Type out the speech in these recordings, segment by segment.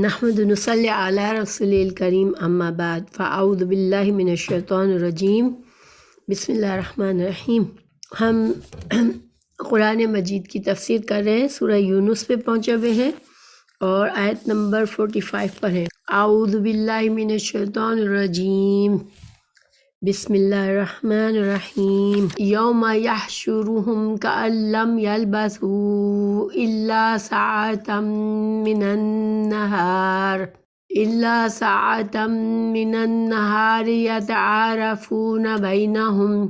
نحمد نصلی علی رسول الکریم اما بعد فاعوذ باللہ من الشیطان الرجیم بسم اللہ الرحمن الرحیم۔ ہم قرآن مجید کی تفسیر کر رہے ہیں، سورہ یونس پہ پہنچے ہوئے ہیں اور آیت نمبر 45 پر ہیں۔ اعوذ باللہ من الشیطان الرجیم بسم اللہ الرحمن الرحیم۔ یوم یحشرہم کأن لم یلبثوا الا ساعة من النہار یتعارفون بینہم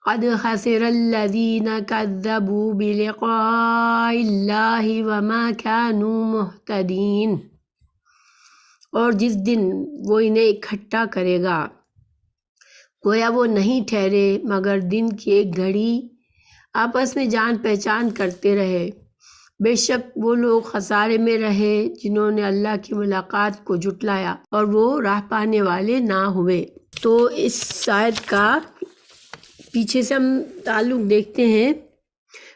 قد خسر الذین کذبوا بلقاء اللہ وما كانوا مہتدین۔ اور جس دن وہ انہیں اکٹھا کرے گا گویا وہ نہیں ٹھہرے مگر دن کی ایک گھڑی، آپس میں جان پہچان کرتے رہے، بے شک وہ لوگ خسارے میں رہے جنہوں نے اللہ کی ملاقات کو جھٹلایا اور وہ راہ پانے والے نہ ہوئے۔ تو اس آیت کا پیچھے سے ہم تعلق دیکھتے ہیں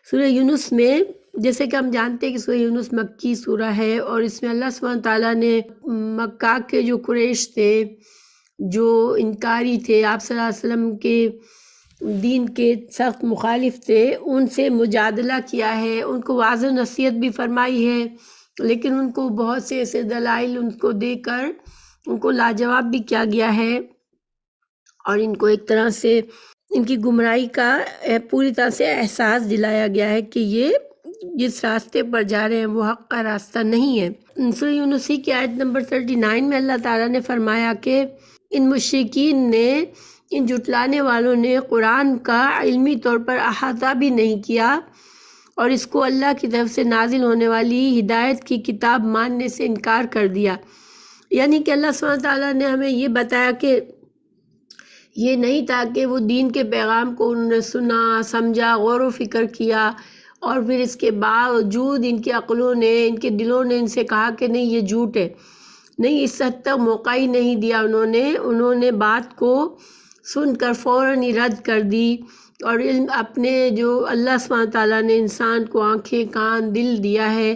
سورہ یونس میں۔ جیسے کہ ہم جانتے ہیں کہ سورہ یونس مکی سورہ ہے اور اس میں اللہ سبحانہ تعالیٰ نے مکہ کے جو قریش تھے، جو انکاری تھے، آپ صلی اللہ علیہ وسلم کے دین کے سخت مخالف تھے، ان سے مجادلہ کیا ہے، ان کو واضح نصیحت بھی فرمائی ہے، لیکن ان کو بہت سے ایسے دلائل ان کو دے کر ان کو لاجواب بھی کیا گیا ہے اور ان کو ایک طرح سے ان کی گمراہی کا پوری طرح سے احساس دلایا گیا ہے کہ یہ جس راستے پر جا رہے ہیں وہ حق کا راستہ نہیں ہے۔ سورہ یونس کی آیت نمبر 39 میں اللہ تعالیٰ نے فرمایا کہ ان مشرکین نے، ان جھٹلانے والوں نے قرآن کا علمی طور پر احاطہ بھی نہیں کیا اور اس کو اللہ کی طرف سے نازل ہونے والی ہدایت کی کتاب ماننے سے انکار کر دیا۔ یعنی کہ اللہ سبحانہ تعالیٰ نے ہمیں یہ بتایا کہ یہ نہیں تھا کہ وہ دین کے پیغام کو انہوں نے سنا، سمجھا، غور و فکر کیا اور پھر اس کے باوجود ان کی عقلوں نے، ان کے دلوں نے ان سے کہا کہ نہیں یہ جھوٹ ہے۔ نہیں، اس حد تک موقع ہی نہیں دیا انہوں نے بات کو سن کر فوراً ہی رد کر دی اور علم اپنے جو اللہ سبحانہ تعالیٰ نے انسان کو آنکھیں، کان، دل دیا ہے،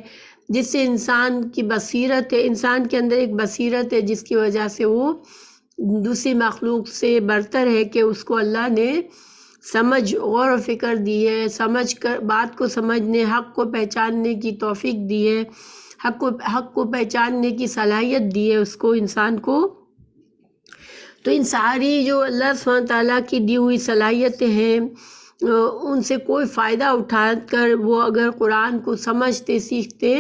جس سے انسان کی بصیرت ہے، انسان کے اندر ایک بصیرت ہے جس کی وجہ سے وہ دوسری مخلوق سے برتر ہے کہ اس کو اللہ نے سمجھ، غور و فکر دی ہے، سمجھ کر بات کو سمجھنے، حق کو پہچاننے کی توفیق دی ہے، حق کو پہچاننے کی صلاحیت دی ہے اس کو، انسان کو۔ تو ان ساری جو اللہ سبحانہ تعالیٰ کی دی ہوئی صلاحیتیں ہیں، ان سے کوئی فائدہ اٹھا کر وہ اگر قرآن کو سمجھتے، سیکھتے،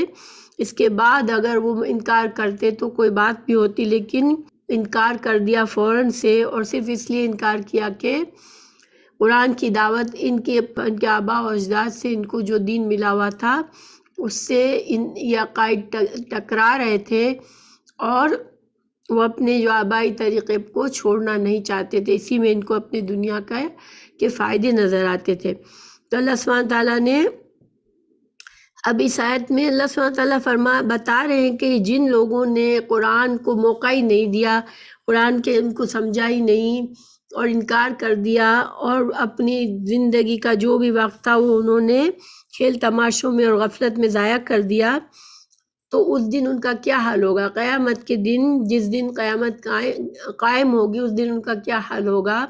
اس کے بعد اگر وہ انکار کرتے تو کوئی بات بھی ہوتی، لیکن انکار کر دیا فوراً سے، اور صرف اس لیے انکار کیا کہ قرآن کی دعوت ان کے آباء و اجداد سے ان کو جو دین ملا ہوا تھا اس سے یہ عقائد ٹکرا رہے تھے اور وہ اپنے جو آبائی طریقے کو چھوڑنا نہیں چاہتے تھے، اسی میں ان کو اپنے دنیا کے فائدے نظر آتے تھے۔ تو اللہ سبحانہ تعالیٰ نے اب اس آیت میں اللہ سبحانہ تعالیٰ بتا رہے ہیں کہ جن لوگوں نے قرآن کو موقع ہی نہیں دیا، قرآن کے ان کو سمجھا ہی نہیں اور انکار کر دیا اور اپنی زندگی کا جو بھی وقت تھا وہ انہوں نے کھیل تماشوں میں اور غفلت میں ضائع کر دیا، تو اس دن ان کا کیا حال ہوگا؟ قیامت کے دن، جس دن قیامت قائم ہوگی، اس دن ان کا کیا حال ہوگا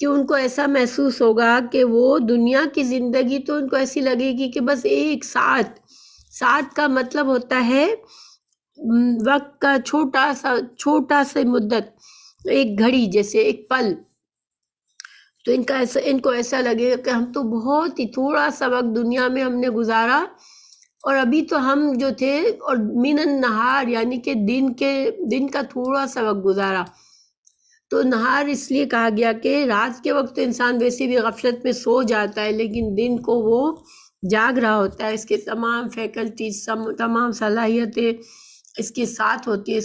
کہ ان کو ایسا محسوس ہوگا کہ وہ دنیا کی زندگی تو ان کو ایسی لگے گی کہ بس ایک ساعت کا مطلب ہوتا ہے وقت کا چھوٹا سا مدت، ایک گھڑی جیسے ایک پل۔ تو ان کو ایسا لگے گا کہ ہم تو بہت ہی تھوڑا سا وقت دنیا میں ہم نے گزارا اور ابھی تو ہم جو تھے، اور من النہار یعنی کہ دن کا تھوڑا سا وقت گزارا۔ تو نہار اس لیے کہا گیا کہ رات کے وقت تو انسان ویسے بھی غفلت میں سو جاتا ہے، لیکن دن کو وہ جاگ رہا ہوتا ہے، اس کے تمام فیکلٹیز، تمام صلاحیتیں اس کے ساتھ ہوتی ہے،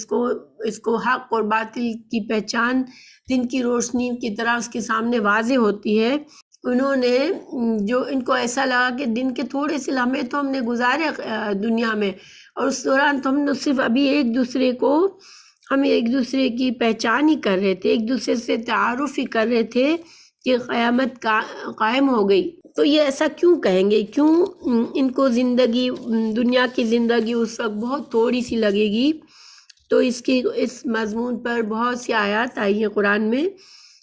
اس کو حق اور باطل کی پہچان دن کی روشنی کی طرح اس کے سامنے واضح ہوتی ہے۔ ان کو ایسا لگا کہ دن کے تھوڑے سے لمحے تو ہم نے گزارے دنیا میں، اور اس دوران تو ہم نے صرف ابھی ہم ایک دوسرے کی پہچان ہی کر رہے تھے، ایک دوسرے سے تعارف ہی کر رہے تھے کہ قیامت قائم ہو گئی۔ تو یہ ایسا کیوں کہیں گے؟ کیوں ان کو زندگی، دنیا کی زندگی اس وقت بہت تھوڑی سی لگے گی؟ تو اس مضمون پر بہت سی آیات آئی ہیں قرآن میں،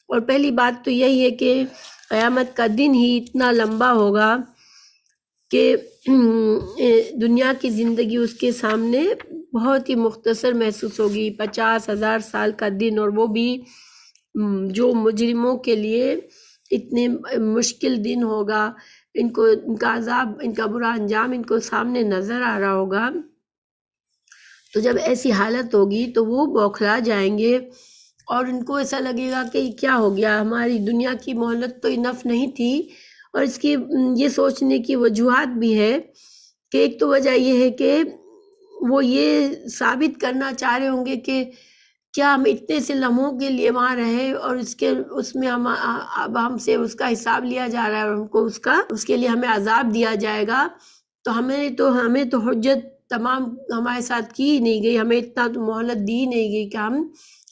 اور پہلی بات تو یہی ہے کہ قیامت کا دن ہی اتنا لمبا ہوگا کہ دنیا کی زندگی اس کے سامنے بہت ہی مختصر محسوس ہوگی۔ 50,000 سال کا دن، اور وہ بھی جو مجرموں کے لیے اتنے مشکل دن ہوگا، ان کا عذاب، ان کا برا انجام ان کو سامنے نظر آ رہا ہوگا۔ تو جب ایسی حالت ہوگی تو وہ بوکھلا جائیں گے، اور ان کو ایسا لگے گا کہ کیا ہو گیا، ہماری دنیا کی مہلت تو انف نہیں تھی۔ اور اس کی یہ سوچنے کی وجوہات بھی ہے کہ ایک تو وجہ یہ ہے کہ وہ یہ ثابت کرنا چاہ رہے ہوں گے کہ کیا ہم اتنے سے لمحوں کے لیے وہاں رہے، اور اس میں اب ہم سے اس کا حساب لیا جا رہا ہے، اور ہم کو اس کے لیے ہمیں عذاب دیا جائے گا۔ تو ہمیں تو حجت تمام ہمارے ساتھ کی ہی نہیں گئی، ہمیں اتنا تو مہلت دی نہیں گئی کہ ہم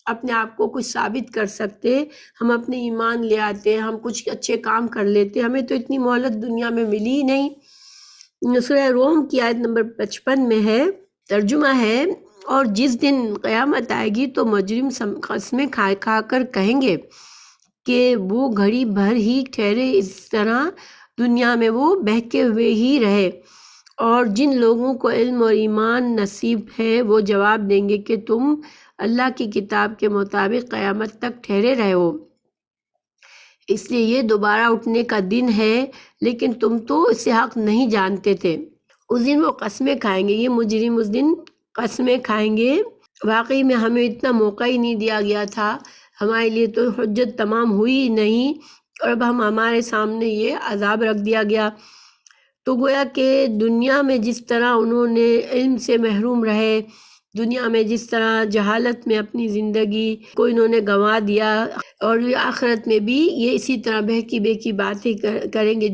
اپنے آپ کو کچھ ثابت کر سکتے، ہم اپنے ایمان لے آتے، ہم کچھ اچھے کام کر لیتے، ہمیں تو اتنی مہلت دنیا میں ملی ہی نہیں۔ سورہ روم کی آیت نمبر 55 میں ہے، ترجمہ ہے، اور جس دن قیامت آئے گی تو مجرم قسمیں کھا کر کہیں گے کہ وہ گھڑی بھر ہی ٹھہرے، اس طرح دنیا میں وہ بہکے ہوئے ہی رہے۔ اور جن لوگوں کو علم اور ایمان نصیب ہے وہ جواب دیں گے کہ تم اللہ کی کتاب کے مطابق قیامت تک ٹھہرے رہے ہو، اس لیے یہ دوبارہ اٹھنے کا دن ہے، لیکن تم تو اسے حق نہیں جانتے تھے۔ اس دن وہ قسمیں کھائیں گے، یہ مجرم اس دن قسمیں کھائیں گے، واقعی میں ہمیں اتنا موقع ہی نہیں دیا گیا تھا، ہمارے لیے تو حجت تمام ہوئی ہی نہیں، اور اب ہمارے سامنے یہ عذاب رکھ دیا گیا۔ تو گویا کہ دنیا میں جس طرح انہوں نے علم سے محروم رہے، دنیا میں جس طرح جہالت میں اپنی زندگی کو انہوں نے گنوا دیا، اور آخرت میں بھی یہ اسی طرح بہکی بہکی باتیں کریں گے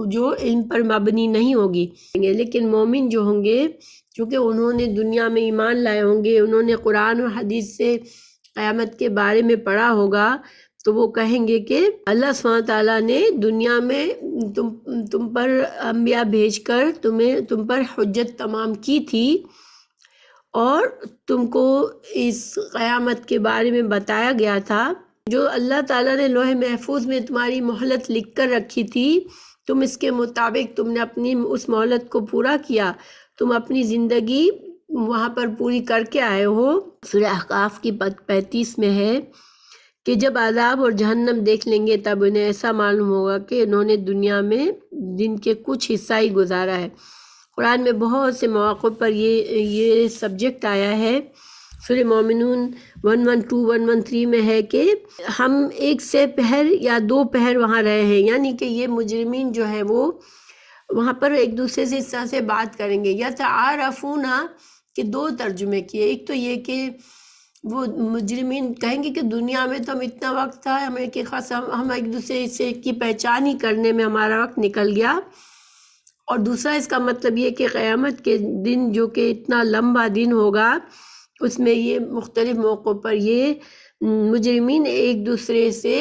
جو علم پر مبنی نہیں ہوگی۔ لیکن مومن جو ہوں گے، چونکہ انہوں نے دنیا میں ایمان لائے ہوں گے، انہوں نے قرآن اور حدیث سے قیامت کے بارے میں پڑھا ہوگا، تو وہ کہیں گے کہ اللہ سبحانہ تعالیٰ نے دنیا میں تم پر انبیاء بھیج کر تم پر حجت تمام کی تھی، اور تم کو اس قیامت کے بارے میں بتایا گیا تھا، جو اللہ تعالیٰ نے لوح محفوظ میں تمہاری مہلت لکھ کر رکھی تھی، تم اس کے مطابق تم نے اپنی اس مہلت کو پورا کیا، تم اپنی زندگی وہاں پر پوری کر کے آئے ہو۔ سورہ احقاف کی 35 میں ہے کہ جب عذاب اور جہنم دیکھ لیں گے تب انہیں ایسا معلوم ہوگا کہ انہوں نے دنیا میں دن کے کچھ حصہ ہی گزارا ہے۔ قرآن میں بہت سے مواقع پر یہ سبجیکٹ آیا ہے۔ سورہ مومنون 112 113 میں ہے کہ ہم ایک سے پہر یا 2 پہر وہاں رہے ہیں، یعنی کہ یہ مجرمین جو ہے وہ وہاں پر ایک دوسرے سے اس طرح سے بات کریں گے۔ یتعارفون کے 2 ترجمے کیے، ایک تو یہ کہ وہ مجرمین کہیں گے کہ دنیا میں تو ہم اتنا وقت تھا ہمیں کہ خاص ہم ایک دوسرے سے کی پہچان ہی کرنے میں ہمارا وقت نکل گیا، اور دوسرا اس کا مطلب یہ کہ قیامت کے دن جو کہ اتنا لمبا دن ہوگا، اس میں یہ مختلف موقعوں پر یہ مجرمین ایک دوسرے سے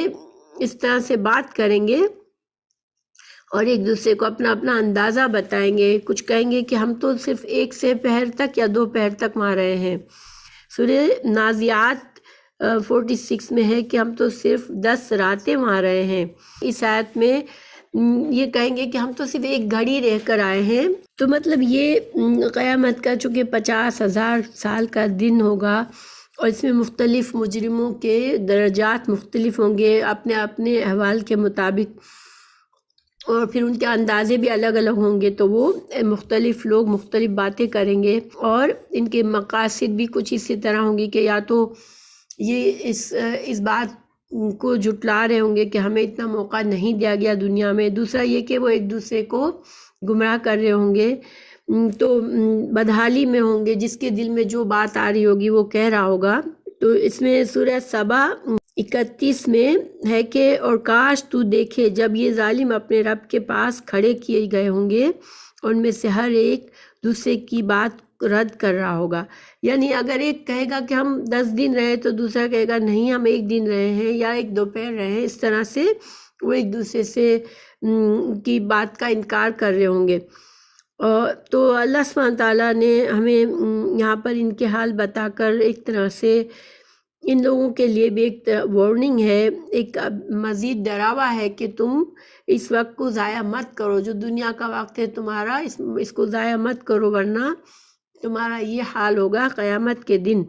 اس طرح سے بات کریں گے، اور ایک دوسرے کو اپنا اپنا اندازہ بتائیں گے۔ کچھ کہیں گے کہ ہم تو صرف 1 سے پہر تک یا 2 پہر تک وہاں رہے ہیں۔ سورہ نازعات 46 میں ہے کہ ہم تو صرف 10 راتیں وہاں رہے ہیں۔ اس آیت میں یہ کہیں گے کہ ہم تو صرف 1 گھڑی رہ کر آئے ہیں۔ تو مطلب یہ قیامت کا چونکہ 50,000 سال کا دن ہوگا، اور اس میں مختلف مجرموں کے درجات مختلف ہوں گے اپنے اپنے احوال کے مطابق، اور پھر ان کے اندازے بھی الگ الگ ہوں گے، تو وہ مختلف لوگ مختلف باتیں کریں گے، اور ان کے مقاصد بھی کچھ اسی طرح ہوں گی کہ یا تو یہ اس بات کو جھٹلا رہے ہوں گے کہ ہمیں اتنا موقع نہیں دیا گیا دنیا میں، دوسرا یہ کہ وہ ایک دوسرے کو گمراہ کر رہے ہوں گے، تو بدحالی میں ہوں گے، جس کے دل میں جو بات آ رہی ہوگی وہ کہہ رہا ہوگا۔ تو اس میں سورہ سبا 31 میں ہے کہ اور کاش تو دیکھے جب یہ ظالم اپنے رب کے پاس کھڑے کیے گئے ہوں گے، اور ان میں سے ہر ایک دوسرے کی بات رد کر رہا ہوگا، یعنی اگر ایک کہے گا کہ ہم 10 دن رہے تو دوسرا کہے گا نہیں ہم 1 دن رہے ہیں یا 1 دوپہر رہے ہیں، اس طرح سے وہ ایک دوسرے سے کی بات کا انکار کر رہے ہوں گے۔ تو اللہ سبحانہ تعالیٰ نے ہمیں یہاں پر ان کے حال بتا کر ایک طرح سے ان لوگوں کے لیے بھی ایک وارننگ ہے، ایک مزید ڈراوا ہے کہ تم اس وقت کو ضائع مت کرو، جو دنیا کا وقت ہے تمہارا، اس کو ضائع مت کرو، ورنہ تمہارا یہ حال ہوگا قیامت کے دن۔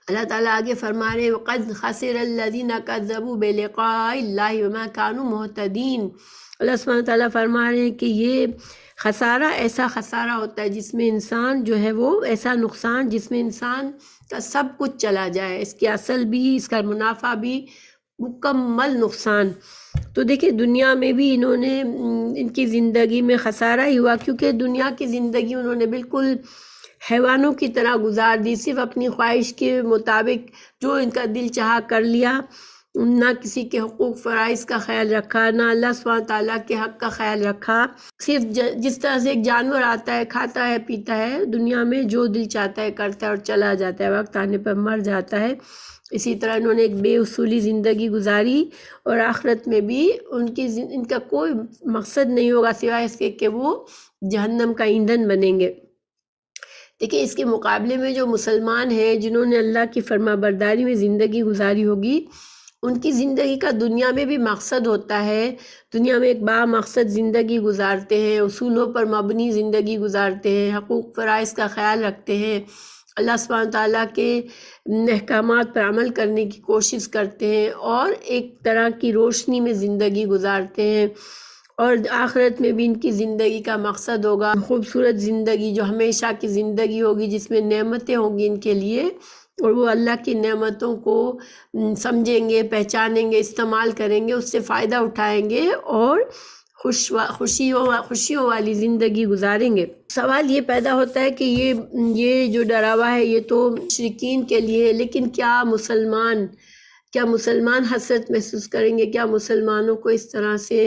اللہ تعالیٰ آگے فرما رہے وَقَدْ خَسِرَ الَّذِينَ كَذَّبُوا بِلِقَاءِ اللَّهِ وَمَا كَانُوا مُهْتَدِينَ۔ اللہ سبحانہ تعالیٰ فرما رہے ہیں کہ یہ خسارہ ایسا خسارہ ہوتا ہے جس میں انسان جو ہے وہ ایسا نقصان جس میں انسان کا سب کچھ چلا جائے، اس کی اصل بھی، اس کا منافع بھی، مکمل نقصان۔ تو دیکھیں دنیا میں بھی انہوں نے ان کی زندگی میں خسارہ ہی ہوا، کیونکہ دنیا کی زندگی انہوں نے بالکل حیوانوں کی طرح گزار دی، صرف اپنی خواہش کے مطابق جو ان کا دل چاہا کر لیا، نہ کسی کے حقوق فرائض کا خیال رکھا، نہ اللہ سبحانہ تعالیٰ کے حق کا خیال رکھا۔ صرف جس طرح سے ایک جانور آتا ہے، کھاتا ہے، پیتا ہے، دنیا میں جو دل چاہتا ہے کرتا ہے اور چلا جاتا ہے، وقت آنے پر مر جاتا ہے، اسی طرح انہوں نے ایک بے اصولی زندگی گزاری، اور آخرت میں بھی ان کا کوئی مقصد نہیں ہوگا سوائے اس کے کہ وہ جہنم کا ایندھن بنیں گے۔ دیکھیں اس کے مقابلے میں جو مسلمان ہیں جنہوں نے اللہ کی فرما برداری میں زندگی گزاری ہوگی، ان کی زندگی کا دنیا میں بھی مقصد ہوتا ہے، دنیا میں ایک مقصد زندگی گزارتے ہیں، اصولوں پر مبنی زندگی گزارتے ہیں، حقوق فرائض کا خیال رکھتے ہیں، اللہ سبحانہ تعالیٰ کے احکامات پر عمل کرنے کی کوشش کرتے ہیں، اور ایک طرح کی روشنی میں زندگی گزارتے ہیں، اور آخرت میں بھی ان کی زندگی کا مقصد ہوگا خوبصورت زندگی جو ہمیشہ کی زندگی ہوگی، جس میں نعمتیں ہوں گی ان کے لیے، اور وہ اللہ کی نعمتوں کو سمجھیں گے، پہچانیں گے، استعمال کریں گے، اس سے فائدہ اٹھائیں گے، اور خوشیوں والی زندگی گزاریں گے۔ سوال یہ پیدا ہوتا ہے کہ یہ جو ڈراوا ہے یہ تو مشرکین کے لیے ہے، لیکن کیا مسلمان حسرت محسوس کریں گے؟ کیا مسلمانوں کو اس طرح سے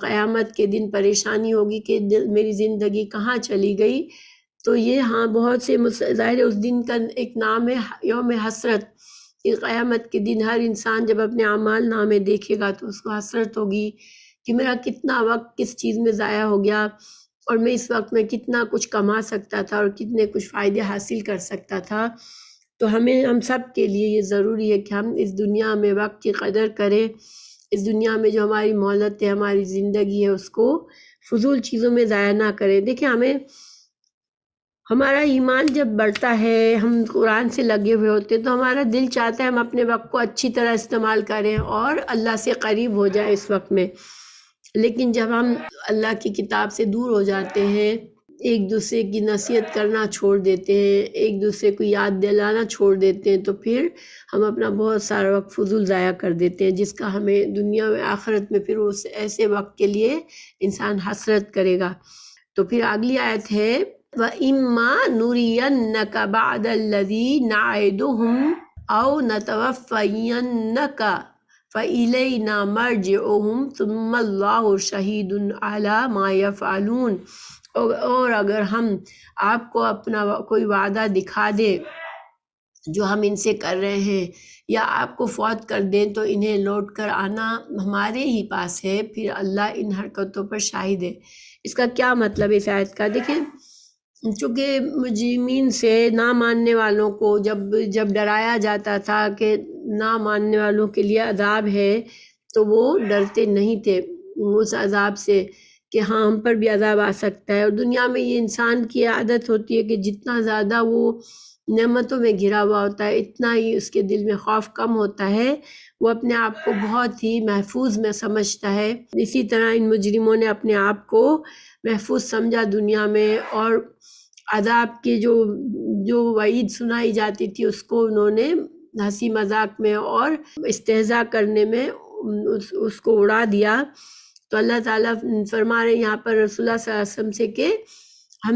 قیامت کے دن پریشانی ہوگی کہ میری زندگی کہاں چلی گئی؟ تو یہ بہت سے ظاہر اس دن کا ایک نام ہے یوم حسرت، کہ قیامت کے دن ہر انسان جب اپنے اعمال نامے دیکھے گا تو اس کو حسرت ہوگی کہ میرا کتنا وقت کس چیز میں ضائع ہو گیا، اور میں اس وقت میں کتنا کچھ کما سکتا تھا اور کتنے کچھ فائدے حاصل کر سکتا تھا۔ تو ہم سب کے لیے یہ ضروری ہے کہ ہم اس دنیا میں وقت کی قدر کریں، اس دنیا میں جو ہماری مہلت ہے، ہماری زندگی ہے، اس کو فضول چیزوں میں ضائع نہ کریں۔ دیکھیں ہمارا ایمان جب بڑھتا ہے، ہم قرآن سے لگے ہوئے ہوتے ہیں، تو ہمارا دل چاہتا ہے ہم اپنے وقت کو اچھی طرح استعمال کریں اور اللہ سے قریب ہو جائیں اس وقت میں۔ لیکن جب ہم اللہ کی کتاب سے دور ہو جاتے ہیں، ایک دوسرے کی نصیحت کرنا چھوڑ دیتے ہیں، ایک دوسرے کو یاد دلانا چھوڑ دیتے ہیں، تو پھر ہم اپنا بہت سارا وقت فضول ضائع کر دیتے ہیں، جس کا ہمیں دنیا میں آخرت میں پھر اس ایسے وقت کے لیے انسان حسرت کرے گا۔ تو پھر اگلی آیت ہے وَإِمَّا نُرِيَنَّكَ بَعْدَ الَّذِي نَعِدُهُمْ أَوْ نَتَوَفَّيَنَّكَ فَإِلَيْنَا مَرْجِعُهُمْ ثُمَّ اللَّهُ شَهِيدٌ عَلَى مَا يَفْعَلُونَ۔ اور اگر ہم آپ کو اپنا کوئی وعدہ دکھا دیں جو ہم ان سے کر رہے ہیں، یا آپ کو فوت کر دیں، تو انہیں لوٹ کر آنا ہمارے ہی پاس ہے، پھر اللہ ان حرکتوں پر شاہد ہے۔ اس کا کیا مطلب ہے اس آیت کا؟ دیکھیں چونکہ مجرمین سے، نہ ماننے والوں کو جب ڈرایا جاتا تھا کہ نہ ماننے والوں کے لیے عذاب ہے، تو وہ ڈرتے نہیں تھے اس عذاب سے کہ ہم پر بھی عذاب آ سکتا ہے۔ اور دنیا میں یہ انسان کی عادت ہوتی ہے کہ جتنا زیادہ وہ نعمتوں میں گھرا ہوا ہوتا ہے، اتنا ہی اس کے دل میں خوف کم ہوتا ہے، وہ اپنے آپ کو بہت ہی محفوظ میں سمجھتا ہے۔ اسی طرح ان مجرموں نے اپنے آپ کو محفوظ سمجھا دنیا میں، اور عذاب کی جو وعید سنائی جاتی تھی اس کو انہوں نے ہنسی مذاق میں اور استہزاء کرنے میں اس کو اڑا دیا۔ تو اللہ تعالیٰ فرما رہے ہیں یہاں پر رسول اللہ صلی اللہ علیہ وسلم سے کہ ہم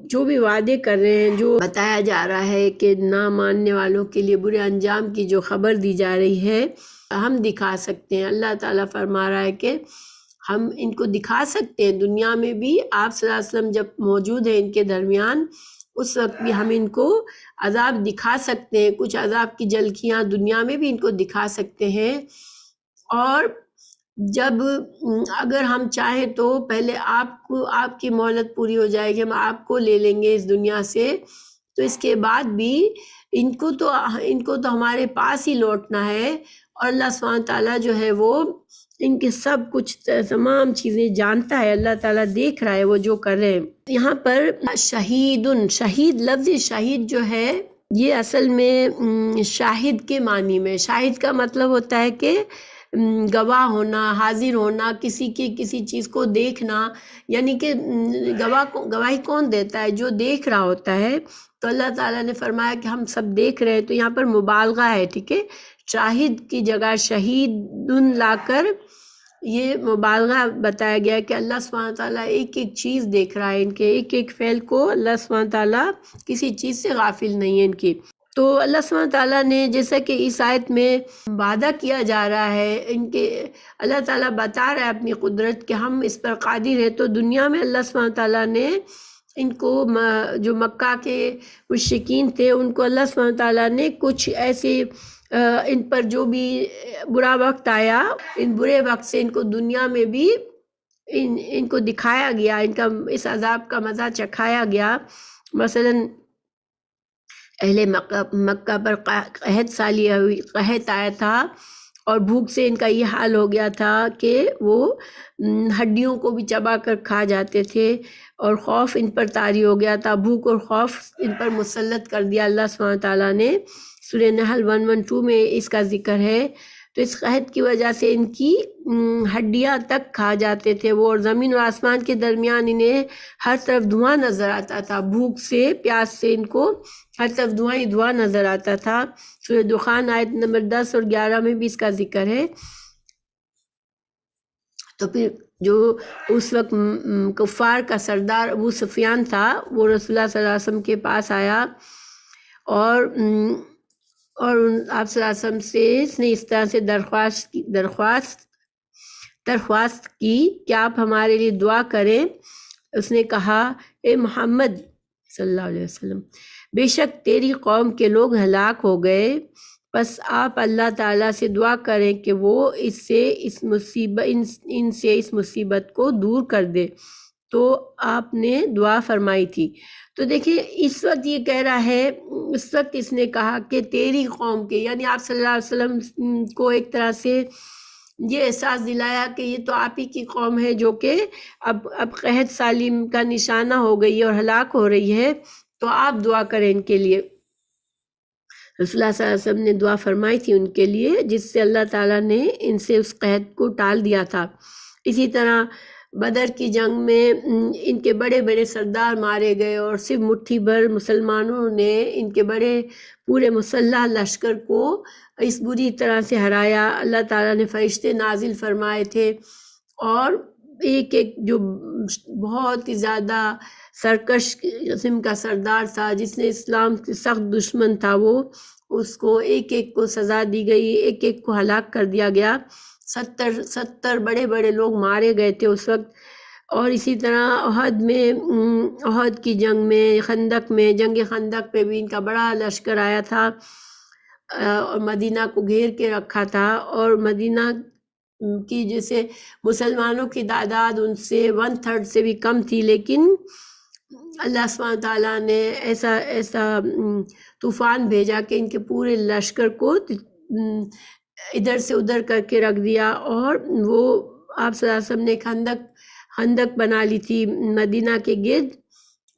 جو بھی وعدے کر رہے ہیں، جو بتایا جا رہا ہے کہ نہ ماننے والوں کے لیے برے انجام کی جو خبر دی جا رہی ہے، ہم دکھا سکتے ہیں۔ اللہ تعالیٰ فرما رہا ہے کہ ہم ان کو دکھا سکتے ہیں دنیا میں بھی، آپ صلی اللہ علیہ وسلم جب موجود ہیں ان کے درمیان، اس وقت بھی ہم ان کو عذاب دکھا سکتے ہیں، کچھ عذاب کی جھلکیاں دنیا میں بھی ان کو دکھا سکتے ہیں، اور جب اگر ہم چاہیں تو پہلے آپ کی مہلت پوری ہو جائے گی، ہم آپ کو لے لیں گے اس دنیا سے، تو اس کے بعد بھی ان کو تو ہمارے پاس ہی لوٹنا ہے، اور اللہ سبحانہ تعالیٰ جو ہے وہ ان کے سب کچھ تمام چیزیں جانتا ہے، اللہ تعالیٰ دیکھ رہا ہے وہ جو کر رہے ہیں۔ یہاں پر شہید لفظ شہید جو ہے یہ اصل میں شاہد کے معنی میں، شاہد کا مطلب ہوتا ہے کہ گواہ ہونا، حاضر ہونا، کسی چیز کو دیکھنا، یعنی کہ گواہی کون دیتا ہے؟ جو دیکھ رہا ہوتا ہے۔ تو اللہ تعالیٰ نے فرمایا کہ ہم سب دیکھ رہے ہیں، تو یہاں پر مبالغہ ہے، ٹھیک ہے، شاہد کی جگہ شہید لا کر یہ مبالغہ بتایا گیا کہ اللہ سبحانہ تعالیٰ ایک ایک چیز دیکھ رہا ہے، ان کے ایک ایک فعل کو اللہ سبحانہ تعالیٰ کسی چیز سے غافل نہیں ہے ان کی۔ تو اللہ سبحانہ تعالیٰ نے جیسا کہ اس آیت میں وعدہ کیا جا رہا ہے، ان کے اللہ تعالیٰ بتا رہا ہے اپنی قدرت کہ ہم اس پر قادر ہیں، تو دنیا میں اللہ سبحانہ تعالیٰ نے ان کو جو مکہ کے مشرکین تھے ان کو اللہ سبحانہ تعالیٰ نے کچھ ایسے ان پر جو بھی برا وقت آیا، ان برے وقت سے ان کو دنیا میں بھی ان کو دکھایا گیا، ان کا اس عذاب کا مزہ چکھایا گیا۔ مثلاً اہل مکہ پر قحط سالی ہوئی، قحط آیا تھا، اور بھوک سے ان کا یہ حال ہو گیا تھا کہ وہ ہڈیوں کو بھی چبا کر کھا جاتے تھے، اور خوف ان پر طاری ہو گیا تھا، بھوک اور خوف ان پر مسلط کر دیا اللہ سبحانہ تعالیٰ نے۔ سورہ نحل 112 میں اس کا ذکر ہے۔ تو اس قحط کی وجہ سے ان کی ہڈیاں تک کھا جاتے تھے وہ، اور زمین اور آسمان کے درمیان انہیں ہر طرف دھواں نظر آتا تھا، بھوک سے پیاس سے ان کو ہر طرف دھواں ہی دھواں نظر آتا تھا۔ سورہ دخان آیت نمبر 10 اور 11 میں بھی اس کا ذکر ہے۔ تو پھر جو اس وقت کفار کا سردار ابو سفیان تھا، وہ رسول اللہ صلی اللہ علیہ وسلم کے پاس آیا، اور آپ صلی اللہ علیہ وسلم سے اس نے اس طرح سے درخواست کی کہ آپ ہمارے لیے دعا کریں۔ اس نے کہا، اے محمد صلی اللہ علیہ وسلم، بے شک تیری قوم کے لوگ ہلاک ہو گئے، بس آپ اللہ تعالیٰ سے دعا کریں کہ وہ اس مصیبت کو دور کر دے۔ تو آپ نے دعا فرمائی تھی۔ تو دیکھیں اس وقت یہ کہہ رہا ہے، اس وقت اس نے کہا کہ تیری قوم کے، یعنی آپ صلی اللہ علیہ وسلم کو ایک طرح سے یہ احساس دلایا کہ یہ تو آپ ہی کی قوم ہے جو کہ اب قحط سالی کا نشانہ ہو گئی ہے اور ہلاک ہو رہی ہے، تو آپ دعا کریں ان کے لیے۔ رسول اللہ صلی اللہ علیہ وسلم نے دعا فرمائی تھی ان کے لیے، جس سے اللہ تعالیٰ نے ان سے اس قحط کو ٹال دیا تھا۔ اسی طرح بدر کی جنگ میں ان کے بڑے بڑے سردار مارے گئے، اور صرف مٹھی بھر مسلمانوں نے ان کے بڑے پورے مسلح لشکر کو اس بری طرح سے ہرایا۔ اللہ تعالیٰ نے فرشتے نازل فرمائے تھے، اور ایک جو بہت ہی زیادہ سرکش قسم کا سردار تھا، جس نے اسلام کے سخت دشمن تھا، وہ اس کو ایک ایک کو سزا دی گئی، ایک ایک کو ہلاک کر دیا گیا۔ 70 بڑے بڑے لوگ مارے گئے تھے اس وقت۔ اور اسی طرح احد کی جنگ میں، جنگ خندق پہ بھی ان کا بڑا لشکر آیا تھا، اور مدینہ کو گھیر کے رکھا تھا، اور مدینہ کی جیسے مسلمانوں کی تعداد ان سے 1/3 سے بھی کم تھی، لیکن اللہ سبحانہ تعالیٰ نے ایسا طوفان بھیجا کہ ان کے پورے لشکر کو ادھر سے ادھر کر کے رکھ دیا، اور وہ آپ صلی اللہ علیہ وسلم نے خندق بنا لی تھی مدینہ کے گرد،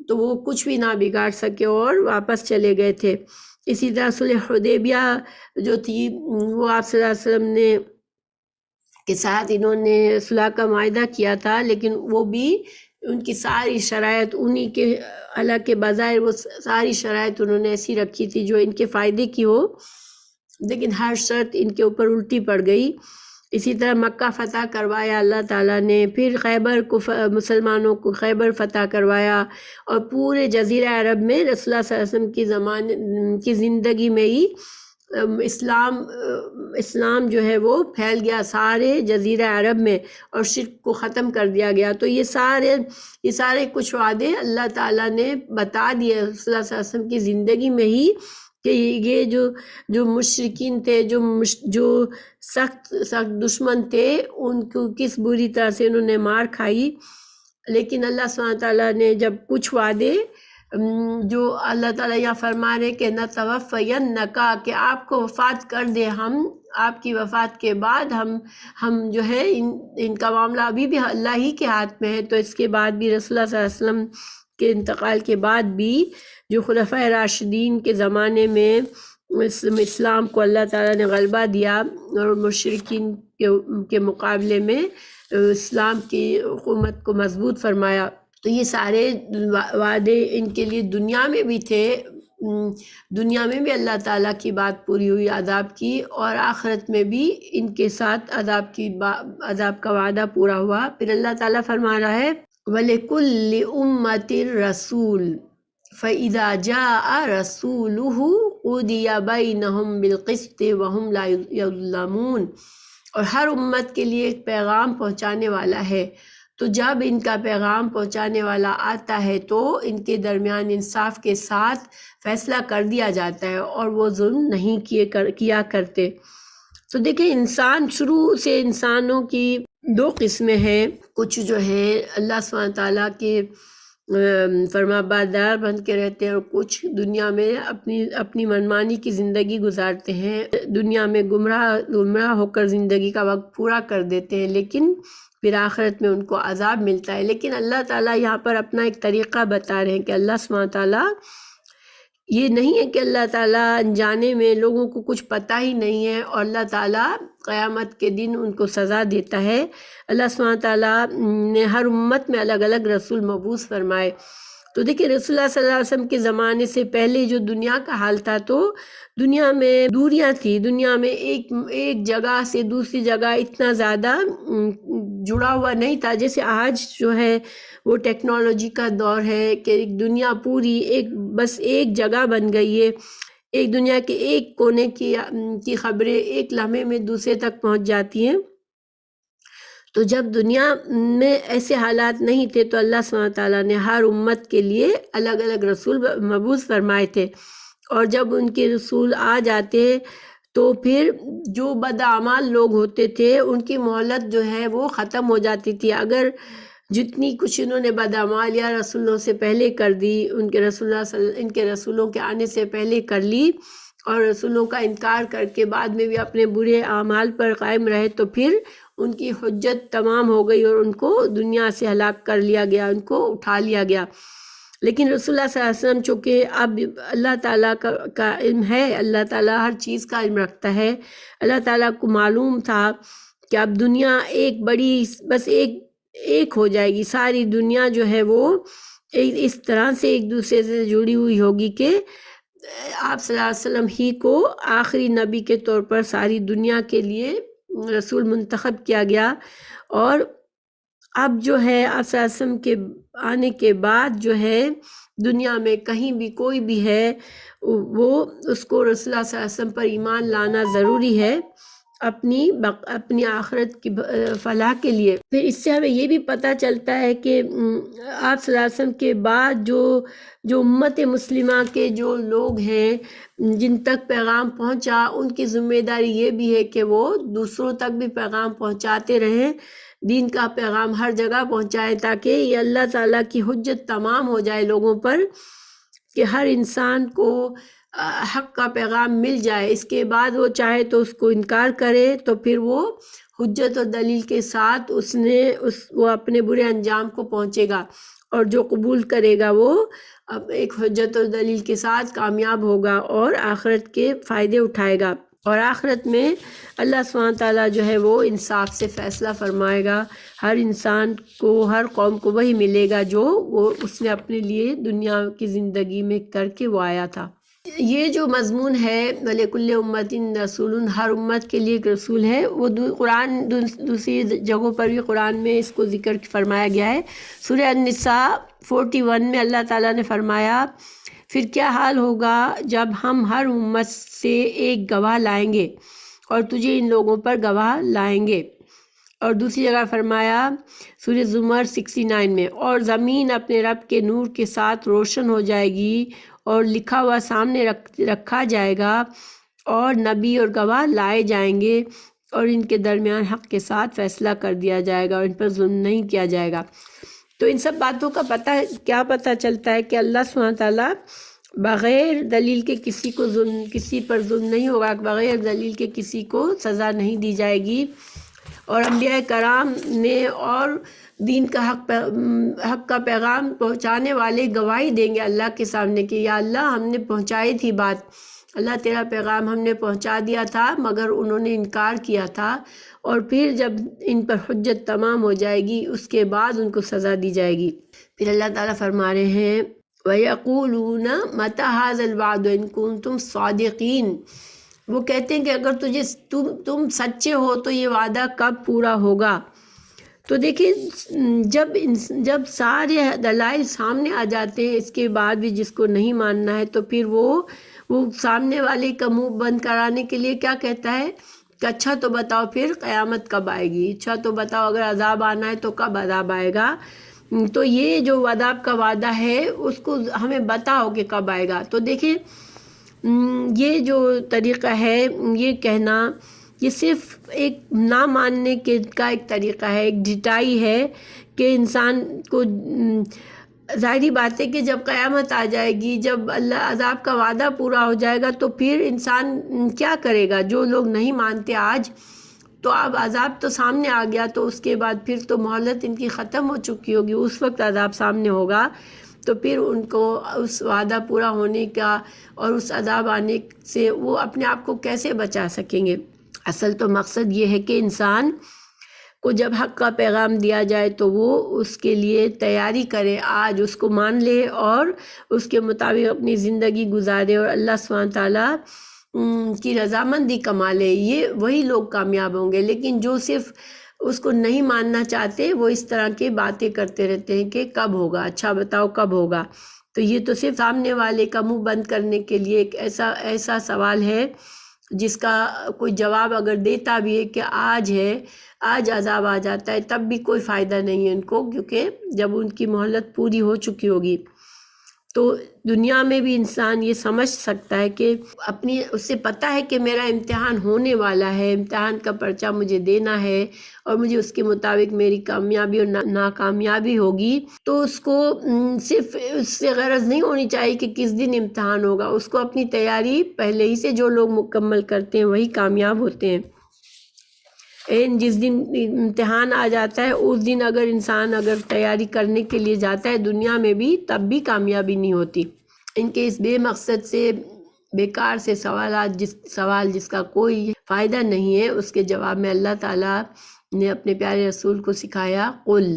تو وہ کچھ بھی نہ بگاڑ سکے اور واپس چلے گئے تھے۔ اسی طرح صلح حدیبیہ جو تھی، وہ آپ صلی اللہ علیہ وسلم نے کے ساتھ انہوں نے صلح کا معاہدہ کیا تھا، لیکن وہ بھی ان کی ساری شرائط انہی کے، حالانکہ بظاہر وہ ساری شرائط انہوں نے ایسی رکھی تھی جو ان کے فائدے کی ہو، لیکن ہر شرط ان کے اوپر الٹی پڑ گئی۔ اسی طرح مکہ فتح کروایا اللہ تعالیٰ نے، پھر خیبر کو مسلمانوں کو خیبر فتح کروایا، اور پورے جزیرہ عرب میں رسول اللہ صلی اللہ علیہ وسلم کی زندگی میں ہی اسلام جو ہے وہ پھیل گیا سارے جزیرہ عرب میں، اور شرک کو ختم کر دیا گیا۔ تو یہ سارے کچھ وعدے اللہ تعالیٰ نے بتا دیے رسول اللہ صلی اللہ علیہ وسلم کی زندگی میں ہی، کہ یہ جو مشرکین تھے، جو سخت دشمن تھے، ان کو کس بری طرح سے انہوں نے مار کھائی. لیکن اللہ سبحانہ تعالیٰ نے جب کچھ وعدے جو اللہ تعالیٰ یہاں فرما رہے کہ نَتَوَفَّيَنَّكَ، کہ آپ کو وفات کر دے ہم، آپ کی وفات کے بعد ہم جو ہے ان کا معاملہ ابھی بھی اللہ ہی کے ہاتھ میں ہے. تو اس کے بعد بھی رسول اللہ صلی اللہ علیہ وسلم کے انتقال کے بعد بھی جو خلفائے راشدین کے زمانے میں اسلام کو اللہ تعالیٰ نے غلبہ دیا اور مشرکین کے مقابلے میں اسلام کی حکومت کو مضبوط فرمایا. تو یہ سارے وعدے ان کے لیے دنیا میں بھی تھے، دنیا میں بھی اللہ تعالیٰ کی بات پوری ہوئی عذاب کی، اور آخرت میں بھی ان کے ساتھ عذاب کا وعدہ پورا ہوا. پھر اللہ تعالیٰ فرما رہا ہے وَلِكُلِّ أُمَّةٍ رَسُولٌ فَإِذَا جَاءَ رَسُولُهُ قُضِيَ بَيْنَهُم بِالْقِسْطِ وَهُمْ لَا يُظْلَمُونَ. اور ہر امت کے لیے ایک پیغام پہنچانے والا ہے، تو جب ان کا پیغام پہنچانے والا آتا ہے تو ان کے درمیان انصاف کے ساتھ فیصلہ کر دیا جاتا ہے اور وہ ظلم نہیں کیا کرتے. تو دیکھیں، انسان شروع سے انسانوں کی دو قسمیں ہیں، کچھ جو ہے اللہ سبحانہ تعالیٰ کے فرما بردار بن کے رہتے ہیں، اور کچھ دنیا میں اپنی منمانی کی زندگی گزارتے ہیں، دنیا میں گمراہ ہو کر زندگی کا وقت پورا کر دیتے ہیں، لیکن پھر آخرت میں ان کو عذاب ملتا ہے. لیکن اللہ تعالیٰ یہاں پر اپنا ایک طریقہ بتا رہے ہیں کہ اللہ سبحانہ تعالیٰ، یہ نہیں ہے کہ اللہ تعالیٰ انجانے میں لوگوں کو کچھ پتہ ہی نہیں ہے اور اللہ تعالیٰ قیامت کے دن ان کو سزا دیتا ہے. اللہ سبحانہ تعالیٰ نے ہر امت میں الگ الگ رسول مبعوث فرمائے. تو دیکھیں، رسول اللہ صلی اللہ علیہ وسلم کے زمانے سے پہلے جو دنیا کا حال تھا، تو دنیا میں دوریاں تھی، دنیا میں ایک جگہ سے دوسری جگہ اتنا زیادہ جڑا ہوا نہیں تھا جیسے آج جو ہے وہ ٹیکنالوجی کا دور ہے کہ ایک دنیا پوری بس ایک جگہ بن گئی ہے. ایک دنیا کے ایک کونے کی خبریں ایک لمحے میں دوسرے تک پہنچ جاتی ہیں. تو جب دنیا میں ایسے حالات نہیں تھے تو اللہ سبحانہ تعالیٰ نے ہر امت کے لیے الگ الگ رسول مبعوث فرمائے تھے، اور جب ان کے رسول آ جاتے تو پھر جو بدعمال لوگ ہوتے تھے ان کی مہلت جو ہے وہ ختم ہو جاتی تھی. اگر جتنی کچھ انہوں نے بدعمال یا رسولوں سے پہلے کر دی، ان کے رسولوں کے آنے سے پہلے کر لی، اور رسولوں کا انکار کر کے بعد میں بھی اپنے برے اعمال پر قائم رہے، تو پھر ان کی حجت تمام ہو گئی اور ان کو دنیا سے ہلاک کر لیا گیا، ان کو اٹھا لیا گیا. لیکن رسول اللہ صلی اللہ علیہ وسلم چونکہ اب اللہ تعالیٰ کا علم ہے، اللہ تعالیٰ ہر چیز کا علم رکھتا ہے، اللہ تعالیٰ کو معلوم تھا کہ اب دنیا بس ایک ہو جائے گی، ساری دنیا جو ہے وہ اس طرح سے ایک دوسرے سے جڑی ہوئی ہوگی کہ آپ صلی اللہ علیہ وسلم ہی کو آخری نبی کے طور پر ساری دنیا کے لیے رسول منتخب کیا گیا. اور اب جو ہے آپ صلی اللہ علیہ وسلم کے آنے کے بعد جو ہے دنیا میں کہیں بھی کوئی بھی ہے، وہ اس کو رسول اللہ صلی اللہ علیہ وسلم پر ایمان لانا ضروری ہے اپنی آخرت کی فلاح کے لیے. پھر اس سے ہمیں یہ بھی پتہ چلتا ہے کہ آپ صلی اللہ علیہ وسلم کے بعد جو امت مسلمہ کے جو لوگ ہیں جن تک پیغام پہنچا، ان کی ذمہ داری یہ بھی ہے کہ وہ دوسروں تک بھی پیغام پہنچاتے رہیں، دین کا پیغام ہر جگہ پہنچائے، تاکہ یہ اللہ تعالیٰ کی حجت تمام ہو جائے لوگوں پر کہ ہر انسان کو حق کا پیغام مل جائے. اس کے بعد وہ چاہے تو اس کو انکار کرے تو پھر وہ حجت و دلیل کے ساتھ وہ اپنے برے انجام کو پہنچے گا، اور جو قبول کرے گا وہ ایک حجت و دلیل کے ساتھ کامیاب ہوگا اور آخرت کے فائدے اٹھائے گا. اور آخرت میں اللہ سبحانہ تعالیٰ جو ہے وہ انصاف سے فیصلہ فرمائے گا. ہر انسان کو، ہر قوم کو وہی ملے گا جو وہ اس نے اپنے لیے دنیا کی زندگی میں کر کے وہ آیا تھا. یہ جو مضمون ہے وَلِكُلِّ أُمَّةٍ رَسُولٌ، ہر امت کے لیے ایک رسول ہے، وہ قرآن دوسری جگہوں پر بھی قرآن میں اس کو ذکر فرمایا گیا ہے. سورہ النساء 41 میں اللہ تعالیٰ نے فرمایا، پھر کیا حال ہوگا جب ہم ہر امت سے ایک گواہ لائیں گے اور تجھے ان لوگوں پر گواہ لائیں گے. اور دوسری جگہ فرمایا سورہ زمر 69 میں، اور زمین اپنے رب کے نور کے ساتھ روشن ہو جائے گی اور لکھا ہوا سامنے رکھا جائے گا، اور نبی اور گواہ لائے جائیں گے، اور ان کے درمیان حق کے ساتھ فیصلہ کر دیا جائے گا، اور ان پر ظلم نہیں کیا جائے گا۔ تو ان سب باتوں کا کیا پتہ چلتا ہے کہ اللہ سبحانہ تعالیٰ بغیر دلیل کے کسی پر ظلم نہیں ہوگا، بغیر دلیل کے کسی کو سزا نہیں دی جائے گی۔ اور انبیاء کرام نے اور دین کا حق کا پیغام پہنچانے والے گواہی دیں گے اللہ کے سامنے کہ یا اللہ ہم نے پہنچائی تھی بات، اللہ تیرا پیغام ہم نے پہنچا دیا تھا مگر انہوں نے انکار کیا تھا، اور پھر جب ان پر حجت تمام ہو جائے گی اس کے بعد ان کو سزا دی جائے گی۔ پھر اللہ تعالیٰ فرما رہے ہیں وَيَقُولُونَ مَتَى هَذَا الْوَعْدُ إِن كُنتُمْ صَادِقِينَ، وہ کہتے ہیں کہ اگر تم سچے ہو تو یہ وعدہ کب پورا ہوگا۔ تو دیکھیں جب سارے دلائل سامنے آ جاتے ہیں اس کے بعد بھی جس کو نہیں ماننا ہے تو پھر وہ سامنے والے کا منہ بند کرانے کے لیے کیا کہتا ہے کہ اچھا تو بتاؤ پھر قیامت کب آئے گی، اچھا تو بتاؤ اگر عذاب آنا ہے تو کب عذاب آئے گا، تو یہ جو عذاب کا وعدہ ہے اس کو ہمیں بتاؤ کہ کب آئے گا۔ تو دیکھیں یہ جو طریقہ ہے یہ کہنا، یہ صرف ایک نہ ماننے کا ایک طریقہ ہے، ایک ڈھٹائی ہے کہ انسان کو ظاہری بات ہے کہ جب قیامت آ جائے گی، جب اللہ عذاب کا وعدہ پورا ہو جائے گا تو پھر انسان کیا کرے گا؟ جو لوگ نہیں مانتے آج، تو اب عذاب تو سامنے آ گیا تو اس کے بعد پھر تو مہلت ان کی ختم ہو چکی ہوگی، اس وقت عذاب سامنے ہوگا تو پھر ان کو اس وعدہ پورا ہونے کا اور اس عذاب آنے سے وہ اپنے آپ کو کیسے بچا سکیں گے؟ اصل تو مقصد یہ ہے کہ انسان کو جب حق کا پیغام دیا جائے تو وہ اس کے لیے تیاری کرے، آج اس کو مان لے اور اس کے مطابق اپنی زندگی گزارے اور اللہ سبحانہ تعالیٰ کی رضامندی کما لے، یہ وہی لوگ کامیاب ہوں گے۔ لیکن جو صرف اس کو نہیں ماننا چاہتے وہ اس طرح کی باتیں کرتے رہتے ہیں کہ کب ہوگا، اچھا بتاؤ کب ہوگا۔ تو یہ تو صرف سامنے والے کا منہ بند کرنے کے لیے ایک ایسا سوال ہے جس کا کوئی جواب اگر دیتا بھی ہے کہ آج ہے، آج عذاب آ جاتا ہے، تب بھی کوئی فائدہ نہیں ہے ان کو، کیونکہ جب ان کی مہلت پوری ہو چکی ہوگی۔ تو دنیا میں بھی انسان یہ سمجھ سکتا ہے کہ اس سے پتہ ہے کہ میرا امتحان ہونے والا ہے، امتحان کا پرچہ مجھے دینا ہے اور مجھے اس کے مطابق میری کامیابی اور ناکامیابی ہوگی، تو اس کو صرف اس سے غرض نہیں ہونی چاہیے کہ کس دن امتحان ہوگا، اس کو اپنی تیاری پہلے ہی سے جو لوگ مکمل کرتے ہیں وہی کامیاب ہوتے ہیں۔ جس دن امتحان آ جاتا ہے اس دن اگر انسان تیاری کرنے کے لیے جاتا ہے دنیا میں بھی، تب بھی کامیابی نہیں ہوتی۔ ان کے اس بے مقصد سے بیکار سے سوال جس کا کوئی فائدہ نہیں ہے، اس کے جواب میں اللہ تعالیٰ نے اپنے پیارے رسول کو سکھایا قل،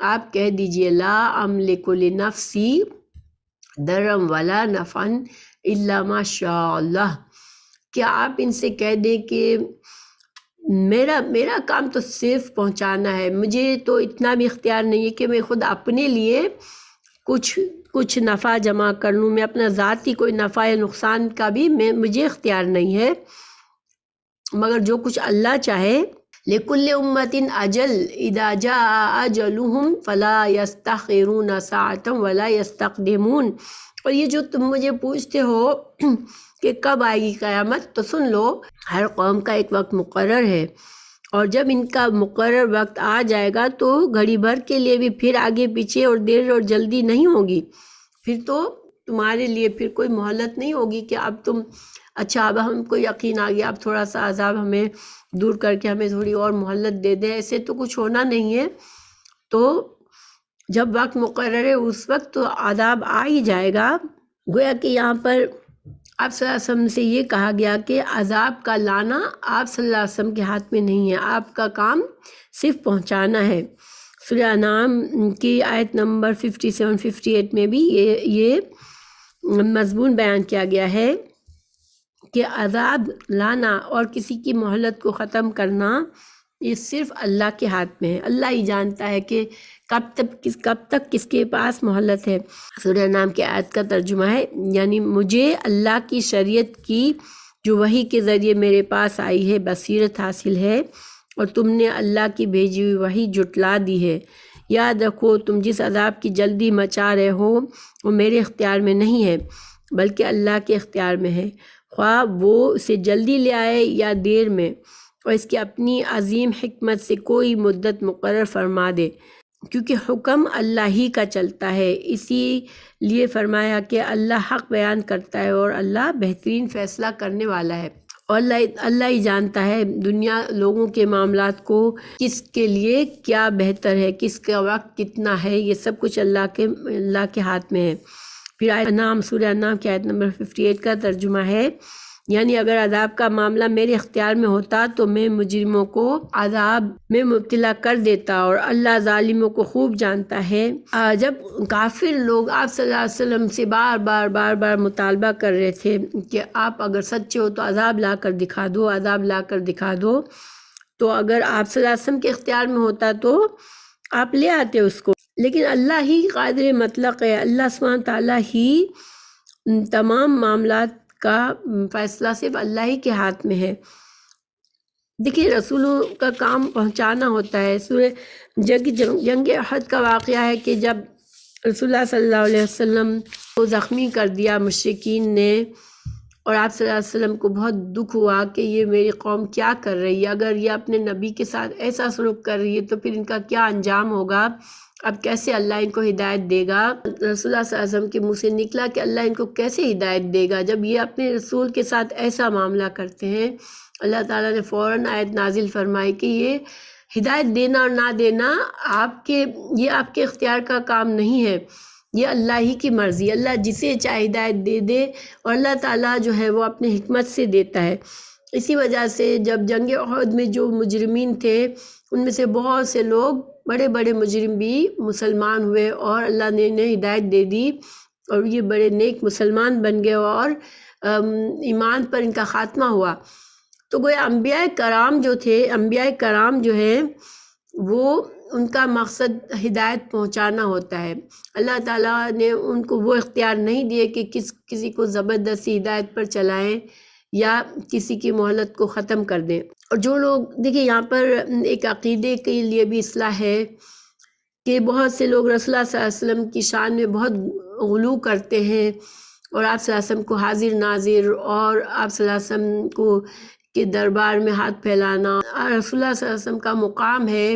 آپ کہہ دیجئے لا املک لنفسی ضرا ولا نفعا الا ما شاء اللہ، کیا آپ ان سے کہہ دیں کہ میرا کام تو صرف پہنچانا ہے، مجھے تو اتنا بھی اختیار نہیں ہے کہ میں خود اپنے لیے کچھ نفع جمع کر لوں، میں اپنا ذاتی کوئی نفع یا نقصان کا بھی مجھے اختیار نہیں ہے، مگر جو کچھ اللہ چاہے۔ لِكُلِّ أُمَّةٍ أَجَلٌ إِذَا جَاءَ أَجَلُهُمْ فَلَا يَسْتَأْخِرُونَ سَاعَةً وَلَا يَسْتَقْدِمُونَ۔ اور یہ جو تم مجھے پوچھتے ہو کہ کب آئے گی قیامت، تو سن لو ہر قوم کا ایک وقت مقرر ہے، اور جب ان کا مقرر وقت آ جائے گا تو گھڑی بھر کے لیے بھی پھر آگے پیچھے اور دیر اور جلدی نہیں ہوگی، پھر تو تمہارے لیے پھر کوئی مہلت نہیں ہوگی کہ اب تم اچھا اب ہم کو یقین آ گیا، اب تھوڑا سا عذاب ہمیں دور کر کے ہمیں تھوڑی اور مہلت دے دیں، ایسے تو کچھ ہونا نہیں ہے۔ تو جب وقت مقرر ہے اس وقت تو عذاب آ ہی جائے گا۔ گویا کہ یہاں پر آپ صلی اللہ علیہ وسلم سے یہ کہا گیا کہ عذاب کا لانا آپ صلی اللہ علیہ وسلم کے ہاتھ میں نہیں ہے، آپ کا کام صرف پہنچانا ہے۔ سورہ انعام کی آیت نمبر 57-58 میں بھی یہ مضمون بیان کیا گیا ہے کہ عذاب لانا اور کسی کی مہلت کو ختم کرنا یہ صرف اللہ کے ہاتھ میں ہے، اللہ ہی جانتا ہے کہ کب تک کس کے پاس مہلت ہے۔ سورہ انعام کی آیت کا ترجمہ ہے، یعنی مجھے اللہ کی شریعت کی جو وحی کے ذریعے میرے پاس آئی ہے بصیرت حاصل ہے، اور تم نے اللہ کی بھیجی ہوئی وحی جھٹلا دی ہے۔ یاد رکھو تم جس عذاب کی جلدی مچا رہے ہو وہ میرے اختیار میں نہیں ہے، بلکہ اللہ کے اختیار میں ہے، خواہ وہ اسے جلدی لے آئے یا دیر میں، اور اس کی اپنی عظیم حکمت سے کوئی مدت مقرر فرما دے، کیونکہ حکم اللہ ہی کا چلتا ہے۔ اسی لیے فرمایا کہ اللہ حق بیان کرتا ہے اور اللہ بہترین فیصلہ کرنے والا ہے، اور اللہ ہی جانتا ہے دنیا لوگوں کے معاملات کو، کس کے لیے کیا بہتر ہے، کس کا وقت کتنا ہے، یہ سب کچھ اللہ کے ہاتھ میں ہے۔ پھر انعام، سورہ انعام کی آیت نمبر 58 کا ترجمہ ہے، یعنی اگر عذاب کا معاملہ میرے اختیار میں ہوتا تو میں مجرموں کو عذاب میں مبتلا کر دیتا، اور اللہ ظالموں کو خوب جانتا ہے۔ جب کافر لوگ آپ صلی اللہ علیہ وسلم سے بار بار مطالبہ کر رہے تھے کہ آپ اگر سچے ہو تو عذاب لا کر دکھا دو، عذاب لا کر دکھا دو، تو اگر آپ صلی اللہ علیہ وسلم کے اختیار میں ہوتا تو آپ لے آتے اس کو، لیکن اللہ ہی قادر مطلق ہے، اللہ سبحانہ تعالیٰ ہی تمام معاملات کا فیصلہ صرف اللہ ہی کے ہاتھ میں ہے۔ دیکھیے رسولوں کا کام پہنچانا ہوتا ہے۔ سورہ جنگ احد کا واقعہ ہے کہ جب رسول اللہ صلی اللہ علیہ وسلم کو زخمی کر دیا مشرکین نے، اور آپ صلی اللہ علیہ وسلم کو بہت دکھ ہوا کہ یہ میری قوم کیا کر رہی ہے، اگر یہ اپنے نبی کے ساتھ ایسا سلوک کر رہی ہے تو پھر ان کا کیا انجام ہوگا، اب کیسے اللہ ان کو ہدایت دے گا۔ رسول اللہ صلی اللہ علیہ وسلم کے منہ سے نکلا کہ اللہ ان کو کیسے ہدایت دے گا جب یہ اپنے رسول کے ساتھ ایسا معاملہ کرتے ہیں۔ اللہ تعالیٰ نے فوراً آیت نازل فرمائی کہ یہ ہدایت دینا اور نہ دینا یہ آپ کے اختیار کا کام نہیں ہے، یہ اللہ ہی کی مرضی، اللہ جسے چاہے ہدایت دے دے، اور اللہ تعالیٰ جو ہے وہ اپنے حکمت سے دیتا ہے۔ اسی وجہ سے جب جنگ احد میں جو مجرمین تھے ان میں سے بہت سے لوگ بڑے بڑے مجرم بھی مسلمان ہوئے، اور اللہ نے انہیں ہدایت دے دی، اور یہ بڑے نیک مسلمان بن گئے، اور ایمان پر ان کا خاتمہ ہوا۔ تو گویا انبیاء کرام جو ہیں وہ ان کا مقصد ہدایت پہنچانا ہوتا ہے۔ اللہ تعالیٰ نے ان کو وہ اختیار نہیں دیے کہ کسی کو زبردستی ہدایت پر چلائیں یا کسی کی مہلت کو ختم کر دیں۔ اور جو لوگ دیکھیں یہاں پر ایک عقیدے کے لیے بھی اصلاح ہے کہ بہت سے لوگ رسول اللہ صلی اللہ علیہ وسلم کی شان میں بہت غلو کرتے ہیں، اور آپ صلی اللہ علیہ وسلم کو حاضر ناظر، اور آپ صلی اللہ علیہ وسلم کو کے دربار میں ہاتھ پھیلانا، رسول اللہ صلی اللہ علیہ وسلم کا مقام ہے